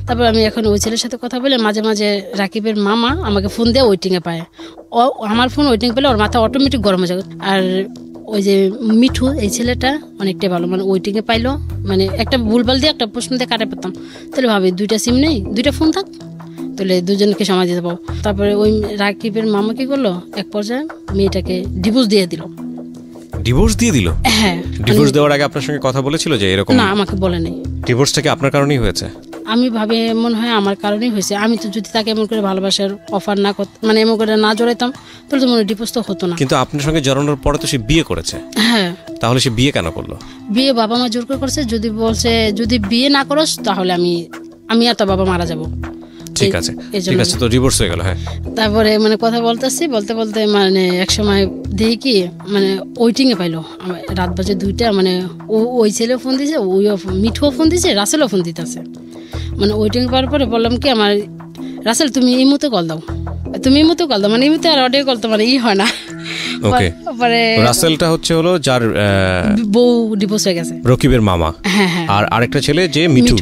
তারপর আমি এখন ওই ছেলের সাথে কথা বলে মাঝে মাঝে রাকিবের মামা আমাকে ফোন দিয়ে ওয়েটিংয়ে পায়। আমার ফোন ওয়েটিং পেলে ওর মাথা অটোমেটিক গরম হয়ে যাবে। আর ওই যে মিঠু এই ছেলেটা অনেকটাই ভালো, মানে ওয়েটিংয়ে পাইলো, মানে একটা ভুলভাল দিয়ে একটা প্রশ্ন দিয়ে কাটে পেতাম। তাহলে ভাবি 2টা সিম নেই, 2টা ফোন থাক, তাহলে দুজনকে সময় দিতে পারবো। তারপরে ওই রাকিবের মামা কি করলো, এক পর্যায়ে মেয়েটাকে ডিভোর্স দিয়ে দিল। হ্যাঁ, ডিভোর্স দেওয়ার আগে আপনার সঙ্গে কথা বলেছিল যে এরকম? না, আমাকে বলে নাই। ডিভোর্সটা কি আপনার কারণেই হয়েছে? আমি ভাবে মনে হয় আমার কারণেই হয়েছে। আমি তো যদি তাকে এমন করে ভালোবাসার অফার না করতাম, মানে এমন করে না জড়াইতাম, তাহলে তো মনে ডিভোর্স তো হতো না। কিন্তু আপনার সঙ্গে জড়ানোর পরে তো সে বিয়ে করেছে। হ্যাঁ, তাহলে সে বিয়ে কেন করলো? বিয়ে বাবা মা জোর করে করছে। যদি বলছে যদি বিয়ে না করস তাহলে আমি আর তোর বাবা মারা যাবো। ঠিক আছে, তো ডিভোর্স হয়ে গেল। হ্যাঁ, তারপরে মানে কথা বলতে মানে এক সময় দেখি কি মানে ওয়েটিংয়ে পাইলো, রাত বাজে 2টা, মানে ওই ছেলেও ফোন দিয়েছে, মিঠুও ফোন দিয়েছে, রাসেলও ফোন দিতেছে। মানে ওয়েটিং পাওয়ার পরে বললাম কি আমার রাসেল তুমি এই মুহূর্তে কল দাও, মানে এই মুহূর্তে আর অডিও কল তো মানে হয় না। ওকে, রাসেলটা হলো যার বউ ডিভোর্স হয়ে গেছে, রকিবের মামা। আর আরেকটা ছেলে যে মিঠু।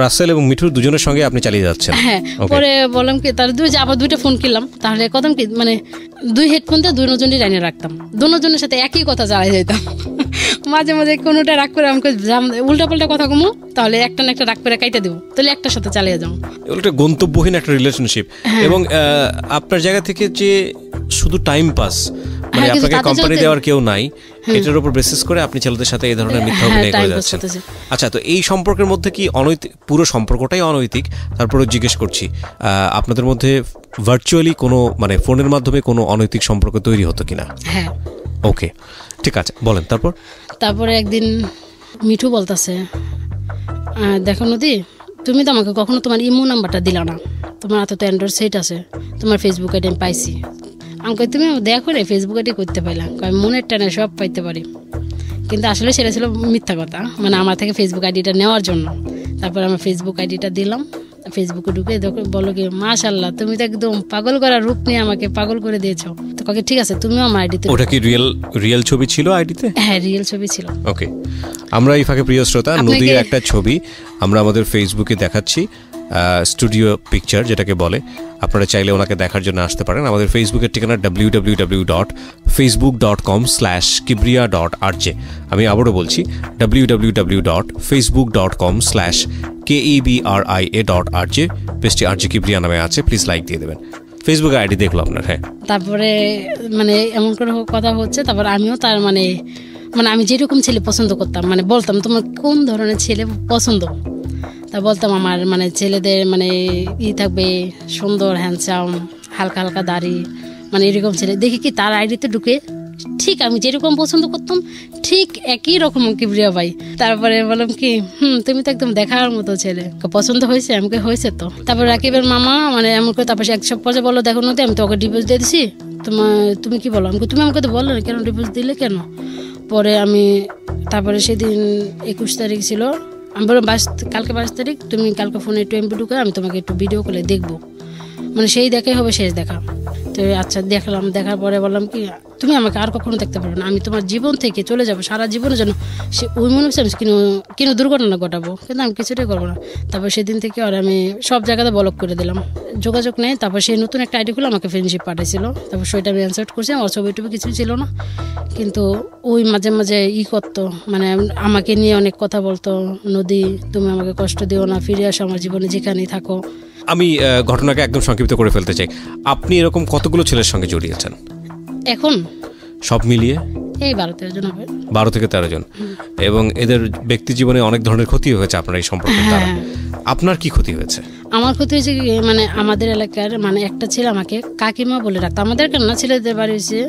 রাসেল এবং মিঠুর দুজনের সঙ্গে আপনি চালিয়ে যাচ্ছেন। হ্যাঁ, পরে বললাম কি তার আবার 2টা ফোন কিনলাম। তাহলে কথা কি মানে 2 হেডফোন দিয়ে দুজনই লাইনে রাখতাম, দুজনের সাথে একই কথা চালাই যেতাম। মাঝে মাঝে কোনোটা রাগ করে আমাকে উল্টা পাল্টা কথা কমো, তাহলে একটা না একটা রাগ করে কাইটা দেবো, তাহলে একটার সাথে চালিয়ে যাও। একটা গন্তব্যহীন একটা রিলেশনশিপ। এবং আপনার জায়গা থেকে যে শুধু টাইম পাস, মানে আপনাকে কোম্পানি দেওয়ার কেউ নাই, এটার উপর বেসিস করে আপনি ছেলেদের সাথে এই ধরনের মিথ্যা অভিনয় করে যাচ্ছেন। আচ্ছা, তো এই সম্পর্কের মধ্যে কি অনৈতিক? পুরো সম্পর্কটাই অনৈতিক। তারপরে জিজ্ঞেস করছি, আপনাদের মধ্যে ভার্চুয়ালি কোনো মানে ফোনের মাধ্যমে কোনো অনৈতিক সম্পর্ক তৈরি হতো কিনা? হ্যাঁ। ওকে, ঠিক আছে, বলেন। তারপরে একদিন মিঠু বলতেছে, দেখো নদী, তুমি তো আমাকে কখনো তোমার ইমো নাম্বারটা দিলা না, তোমার হাতে তো অ্যান্ড্রয়েড সেট আছে, তোমার ফেসবুক আইডি আমি পাইছি। আমি কই তুমি দেখো রে ফেসবুক আইডি করতে পাইলাম, মনের টানে সব পাইতে পারি। কিন্তু আসলে সেটা ছিল মিথ্যা কথা, মানে আমার থেকে ফেসবুক আইডিটা নেওয়ার জন্য। তারপর আমি ফেসবুক আইডিটা দিলাম, ফেসবুকে ঢুকে বলো কি মাশাআল্লাহ তুমি তো একদম পাগল করা রূপ নিয়ে আমাকে পাগল করে দিয়েছো। তো কাকে ঠিক আছে তুমিও আমার আইডিতে। ওটা কি রিয়েল ছবি ছিল আইডিতে? হ্যাঁ, রিয়েল ছবি ছিল। ওকে, আমরা এই ফাঁকে প্রিয় শ্রোতা নদীর একটা ছবি আমরা আমাদের ফেসবুকে দেখাচ্ছি, স্টুডিও পিকচার যেটাকে বলে। আপনারা চাইলে ওনাকে দেখার জন্য আসতে পারেন। আমাদের ফেসবুকের ঠিকানা www.facebook.com/kibriya.rj। আমি আবারও বলছি www.facebook.com/kibriya.rj। পেজটি আরজে কিবরিয়া নামে আছে, প্লিজ লাইক দিয়ে দেবেন। ফেসবুকে আইডি দেখলো আপনার। হ্যাঁ, তারপরে মানে এমন করে কথা হচ্ছে। তারপর আমিও তার মানে আমি যেরকম ছেলে পছন্দ করতাম, মানে বলতাম তোমার কোন ধরনের ছেলে পছন্দ, তা বলতাম আমার মানে ছেলেদের মানে থাকবে সুন্দর, হ্যান্ডসাম, হালকা হালকা দাড়ি, মানে এরকম ছেলে। দেখি কি তার আইডিতে ঢুকে ঠিক আমি যেরকম পছন্দ করতাম ঠিক একই রকম কিবরিয়া ভাই। তারপরে বললাম কি তুমি তো একদম দেখার মতো ছেলে, পছন্দ হয়েছে? আমাকে হয়েছে তো। তারপর রাকিবের মামা মানে এমন করে তারপর এক সব পর্যায়ে বললো দেখো নদী আমি তোকে ডিভোর্স দিয়ে দিছি, তুমি কি বলো? তুমি আমাকে তো বললো না, কেন ডিভোর্স দিলে কেন? পরে তারপরে সেদিন 21 তারিখ ছিল, আমি বললাম কালকে 22 তারিখ, তুমি কালকে ফোনে একটু এমপি ঢুকে আমি তোমাকে একটু ভিডিও কলে দেখবো, মানে সেই দেখাই হবে শেষ দেখা। তো আচ্ছা দেখলাম, দেখার পরে বললাম কি তুমি আমাকে আর কখনো দেখতে পারবে না, আমি তোমার জীবন থেকে চলে যাবো সারা জীবনের জন্য। সে ওই মনে হচ্ছে আমি কিনো দুর্ঘটনা ঘটাবো, কিন্তু আমি কিছুটাই করবো না। তারপর সেদিন থেকে আর আমি সব জায়গাতে ব্লক করে দিলাম, যোগাযোগ নেই। তারপর সেই নতুন একটা আইডি খুলে আমাকে ফ্রেন্ডশিপ পাঠাইছিল, তারপর সেটা আমি অ্যানসার করছি, আমার ছবি টবি কিছু ছিল না। কিন্তু ওই মাঝে মাঝে করতো, মানে আমাকে নিয়ে অনেক কথা বলতো, নদী তুমি আমাকে কষ্ট দিও না, ফিরে আসো আমার জীবনে যেখানেই থাকো। আমি ঘটনাকে একদম সংক্ষিপ্ত করে ফেলতে চাই। আপনি এরকম কতগুলো ছেলের সঙ্গে জড়িয়েছেন এখন সব মিলিয়ে? এই 12-13 জন হবে। 12 থেকে 13 জন। এবং এদের ব্যক্তি জীবনে অনেক ধরনের ক্ষতি হয়েছে আপনার এই সম্পর্কের দ্বারা। আপনার কি ক্ষতি হয়েছে? আমার ক্ষতি হয়েছে কি, মানে আমাদের এলাকার মানে একটা ছেলে আমাকে কাকিমা বলে রাখতো। আমাদের কেন না, ছেলেদের বাড়ি হয়েছে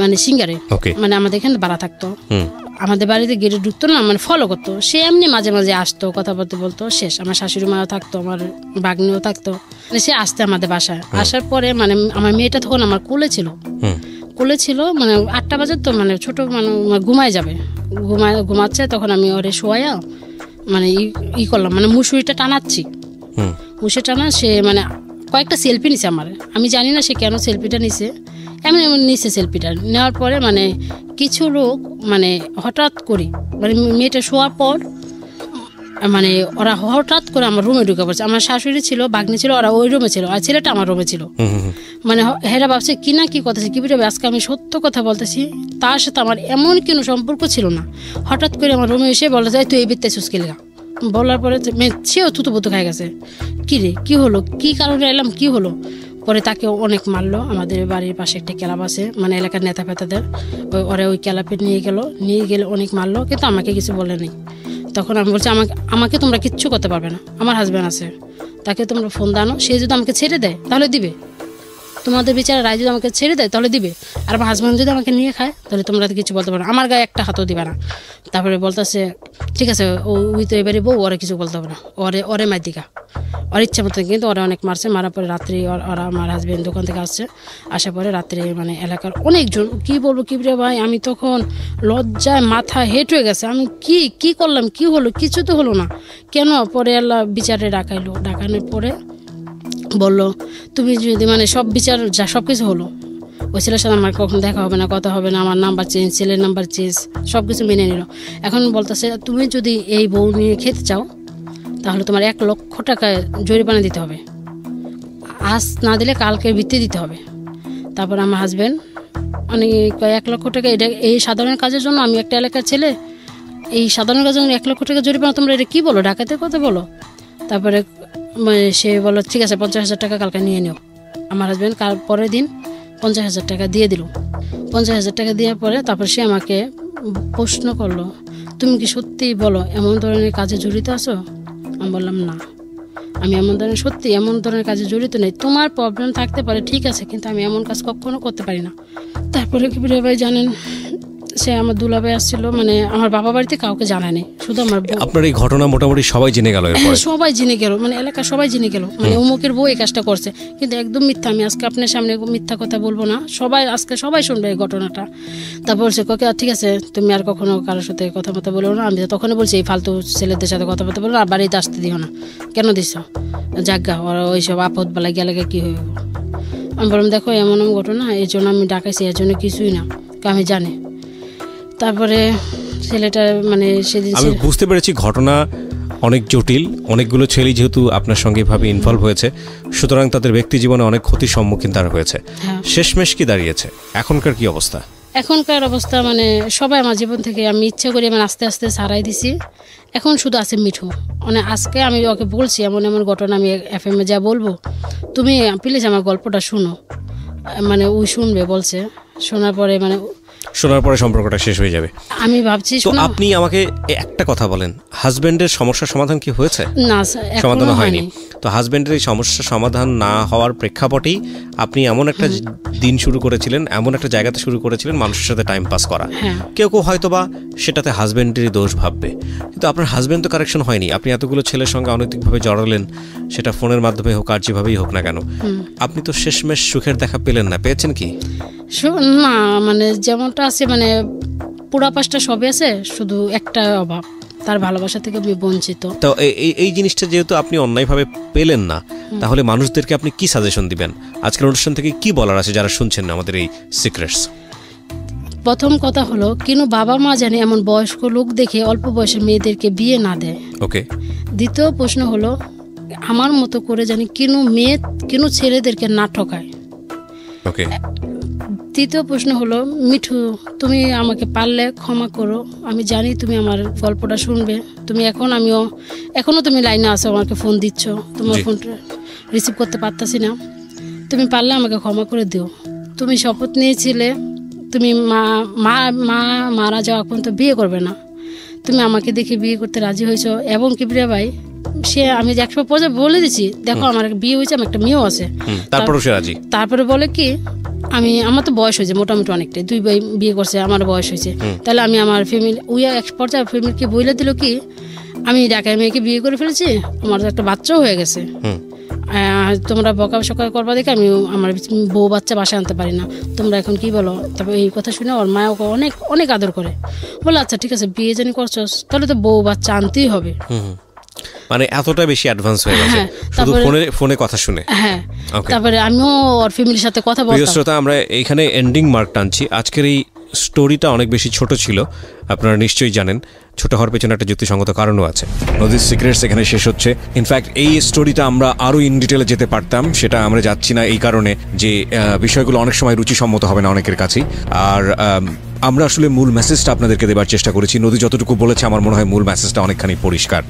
মানে সিঙ্গারে, মানে আমাদের এখানে ভাড়া থাকতো। আমাদের বাড়িতে গেটে ঢুকতো না, মানে ফলো করতো। সে এমনি মাঝে মাঝে আসতো, কথাবার্তা বলতো, শেষ। আমার শাশুড়ি মাও থাকতো, আমার বাগ্নিও থাকতো। মানে সে আসতে আমাদের বাসায়। আসার পরে মানে আমার মেয়েটা তখন আমার কোলে ছিল, মানে 8টা বাজে তো, মানে ছোট মানে ঘুমায় যাবে, ঘুমাচ্ছে। তখন আমি ওরে শোয়া মানে ই করলাম, মানে মুসুরিটা টানাচ্ছি, মুসুরি টানা। সে মানে কয়েকটা সেলফি নিছে আমার, আমি জানি না সে কেন সেলফিটা নিছে, এমন নিছে। সেলফিটা নেওয়ার পরে মানে কিছু লোক মানে হঠাৎ করে মানে মেয়েটা শোয়ার পর মানে ওরা হঠাৎ করে আমার রুমে ঢুকে পড়ছে। আমার শাশুড়ি ছিল, বাগ্নি ছিল, ওরা ওই রুমে ছিল, আর ছেলেটা আমার রুমে ছিল। মানে হেরা ভাবছে কি না কি কথা, কি বুঝবে। আজকে আমি সত্য কথা বলতেছি, তার সাথে আমার এমন কোনো সম্পর্ক ছিল না। হঠাৎ করে আমার রুমে এসে বলা যায় তুই এই বিত্তে সুস্কিলগা, বলার পরে সেও থুতু খাই গেছে। কি রে, কি হলো, কি কারণে এলাম, কি হলো। পরে তাকে অনেক মারলো। আমাদের বাড়ির পাশে একটা ক্লাব আছে, মানে এলাকার নেতা ফেতাদের, ওরা ওই ক্লাবে নিয়ে গেলে অনেক মারলো, কিন্তু আমাকে কিছু বলে নেই। তখন আমি বলছি আমাকে তোমরা কিচ্ছু করতে পারবে না, আমার হাজব্যান্ড আছে, তাকে তোমরা ফোন দানো, সে যদি আমাকে ছেড়ে দেয় তাহলে দিবে, তোমাদের বিচারে রায় যদি আমাকে ছেড়ে দেয় তাহলে দিবে, আর আমার হাজব্যান্ড যদি আমাকে নিয়ে খায় তাহলে তোমরা কিছু বলতে পারো না, আমার গায়ে একটা হাতও দিবে না। তারপরে বলতেছে ঠিক আছে, ওই তো এবারে বউ, ওরা কিছু বলতে হবে না, ওরে মার দিকা, ওর ইচ্ছা মতো। কিন্তু ওরা অনেক মারছে, মারার পরে রাত্রি ওরা আমার হাজব্যান্ড দোকান থেকে আসছে, আসার পরে রাত্রে মানে এলাকার অনেকজন, কি বলবো কি রে ভাই, আমি তখন লজ্জায় মাথা হেট হয়ে গেছে। আমি কি করলাম, কি হলো, কিছু তো হলো না কেন। পরে আল্লাহ বিচারে ডাকানোর পরে বললো তুমি যদি মানে সব বিচার যা সব কিছু হলো, ওই ছেলের সাথে আমার কখন দেখা হবে না, কথা হবে না, আমার নাম্বার চেঞ্জ, ছেলের নাম্বার চেঞ্জ, সব কিছু মেনে নিল। এখন বলতেছে তুমি যদি এই বউ নিয়ে খেতে চাও তাহলে তোমার 1 লক্ষ টাকা জরিমানা দিতে হবে, আজ না দিলে কালকে ভিত্তি দিতে হবে। তারপর আমার হাজব্যান্ড মানে 1 লক্ষ টাকা, এটা এই সাধারণ কাজের জন্য, আমি একটা এলাকার ছেলে, এই সাধারণ কাজের জন্য 1 লক্ষ টাকা জরিমানা, তোমরা এটা কী বলো, ডাকাতের কথা বলো। তারপরে সে বললো ঠিক আছে 50,000 টাকা কালকে নিয়ে নিও। আমার হাজব্যান্ড পরের দিন 50,000 টাকা দিয়ে দিল। 50,000 টাকা দেওয়ার পরে তারপর সে আমাকে প্রশ্ন করলো তুমি কি সত্যিই বলো এমন ধরনের কাজে জড়িত আছো? আমি বললাম না, আমি এমন ধরনের কাজে জড়িত নেই, তোমার প্রবলেম থাকতে পারে ঠিক আছে, কিন্তু আমি এমন কাজ কখনো করতে পারি না। তারপরে কি ভাই জানেন, সে আমার দুলাভাই আসছিল, মানে আমার বাবা বাড়িতে কাউকে জানায়নি, শুধু আমার। আপনার এই ঘটনা মোটামুটি সবাই জেনে গেল? সবাই জেনে গেল, মানে এলাকা সবাই জেনে গেল, মানে অমুকের বউ এই কাজটা করছে, কিন্তু একদম মিথ্যা। আমি আজকে আপনার সামনে মিথ্যা কথা বলবো না, আজকে সবাই শুনবে এই ঘটনাটা। তারপর বলছে ঠিক আছে তুমি আর কখনো কারোর সাথে কথাবার্তা বলো না। আমি তখনই বলছি এই ফালতু ছেলেদের সাথে কথাবার্তা বলো না, আর বাড়িতে আসতে দিও না। কেন দিস জাগা, ওরা ওইসব আপদ বেলা গেলে কি হইব। আমি বললাম দেখো এমন ঘটনা, এই জন্য আমি ডাকাইছি, এর জন্য কিছুই না, আমি জানি। তারপরে ছেলেটা মানে সেদিন আমি বুঝতে পেরেছি ঘটনা অনেক জটিল, অনেকগুলো ছেলে যেহেতু আপনার সঙ্গে ভাবে ইনভলভ হয়েছে, সুতরাং তাদের ব্যক্তি জীবনে অনেক ক্ষতির সম্মুখীন তারা হয়েছে। শেষমেশ কি দাঁড়িয়েছে, এখনকার কি অবস্থা? এখনকার অবস্থা মানে সবাই আমার জীবন থেকে আমি ইচ্ছা করি মানে আস্তে আস্তে ছাড়াই দিছি। এখন শুধু আছে মিঠু। মানে আজকে আমি ওকে বলছি এমন ঘটনা আমি FM যা বলবো, তুমি প্লিজ আমার গল্পটা শুনো। মানে ওই শুনবে বলছে, শোনার পরে সম্পর্কটা শেষ হয়ে যাবে আমি ভাবছি। তো আপনি আমাকে একটা কথা বলেন, হাজবেন্ডের সমস্যার সমাধান কি হয়েছে? না, সমাধান হয়নি। তো হাজবেন্ডের এই সমস্যার সমাধান না হওয়ার প্রেক্ষাপটেই আপনি এমন একটা দিন শুরু করেছিলেন, এমন একটা জায়গাতে শুরু করেছিলেন মানুষের সাথে টাইম পাস করা। কেউ হয়তো বা সেটাতে হাজবেন্ডেরই দোষ ভাববে, কিন্তু আপনার হাজবেন্ড তো কারেকশন হয়নি। আপনি এতগুলো ছেলের সঙ্গে অনৈতিকভাবে জড়ালেন, সেটা ফোনের মাধ্যমে হোক আর যেভাবেই হোক না কেন, আপনি তো শেষমেশ সুখের দেখা পেলেন না। পেয়েছেন কি? না, মানে যেমনটা আছে, মানে পুরা পাশটা সবই আছে, শুধু একটা অভাব, তার ভালোবাসা থেকে আমি বঞ্চিত। তো এই জিনিসটা যেহেতু আপনি অন্যায়ভাবে পেলেন না, তাহলে মানুষদেরকে আপনি কি সাজেশন দিবেন? আজকের অনুষ্ঠান থেকে কি বলার আছে যারা শুনছেন আমাদের এই সিক্রেটস? প্রথম কথা হলো, কিন্তু বাবা মা জানে এমন বয়স্ক লোক দেখে অল্প বয়সে মেয়েদেরকে বিয়ে না দেয়। ওকে। দ্বিতীয় প্রশ্ন হলো, আমার মতো করে জানি কিন্তু ছেলেদেরকে না ঠকায়। ওকে। তৃতীয় প্রশ্ন হলো, মিঠু তুমি আমাকে পারলে ক্ষমা করো, আমি জানি তুমি আমার গল্পটা শুনবে, তুমি এখনো তুমি লাইনে আছো, আমাকে ফোন দিচ্ছ, তোমার জি। ফোনটা রিসিভ করতে পারতাছি না, তুমি পারলে আমাকে ক্ষমা করে দিও। তুমি শপথ নিয়েছিলে তুমি মারা যাওয়া পর্যন্ত বিয়ে করবে না, তুমি আমাকে দেখে বিয়ে করতে রাজি হয়েছো। এবং কিবরিয়া ভাই আমি একসময় পর্যায়ে বলে দিচ্ছি, দেখো আমার বিয়ে হয়েছে, আমার একটা মেয়েও আছে। তারপরও সে রাজি। তারপরে বলে কি, আমার তো বয়স হয়েছে মোটামুটি অনেকটাই, 2 ভাই বিয়ে করছে, আমার বয়স হয়েছে, তাহলে আমি আমার ফ্যামিলি এক পর্যায়ে ফ্যামিলিকে বলে দিল কি, আমি ঢাকায় মেয়েকে বিয়ে করে ফেলেছি, আমার তো একটা বাচ্চাও হয়ে গেছে, তোমরা বকা সকা করবা দেখে আমি আমার বউ বাচ্চা বাসায় আনতে পারি না, তোমরা এখন কি বলো। তারপর এই কথা শুনে ওর মা ওকে অনেক অনেক আদর করে, বলে আচ্ছা ঠিক আছে, বিয়ে জানি করছো তাহলে তো বউ বাচ্চা আনতেই হবে। মানে এতটা বেশি অ্যাডভান্স হয়ে গেছে শুধু ফোনে কথা শুনে। হ্যাঁ, তারপরে আমিও ওর ফ্যামিলির সাথে কথা বলতাম। প্রিয় শ্রোতা, আমরা এইখানে এন্ডিং মার্ক টানছি। আজকের এই স্টোরিটা অনেক বেশি ছোট ছিল, আপনারা নিশ্চয়ই জানেন। ছোট হওয়ার পেছনে একটা যুক্তিসঙ্গত কারণও আছে। নদীর সিক্রেটস এখানে শেষ হচ্ছে। ইনফ্যাক্ট এই স্টোরিটা আমরা আরও ইন ডিটেলে যেতে পারতাম, সেটা আমরা যাচ্ছি না এই কারণে যে বিষয়গুলো অনেক সময় রুচিসম্মত হবে না অনেকের কাছেই। আর আমরা আসলে মূল মেসেজটা আপনাদেরকে দেবার চেষ্টা করেছি। নদী যতটুকু বলেছে আমার মনে হয় মূল মেসেজটা অনেকখানি পরিষ্কার।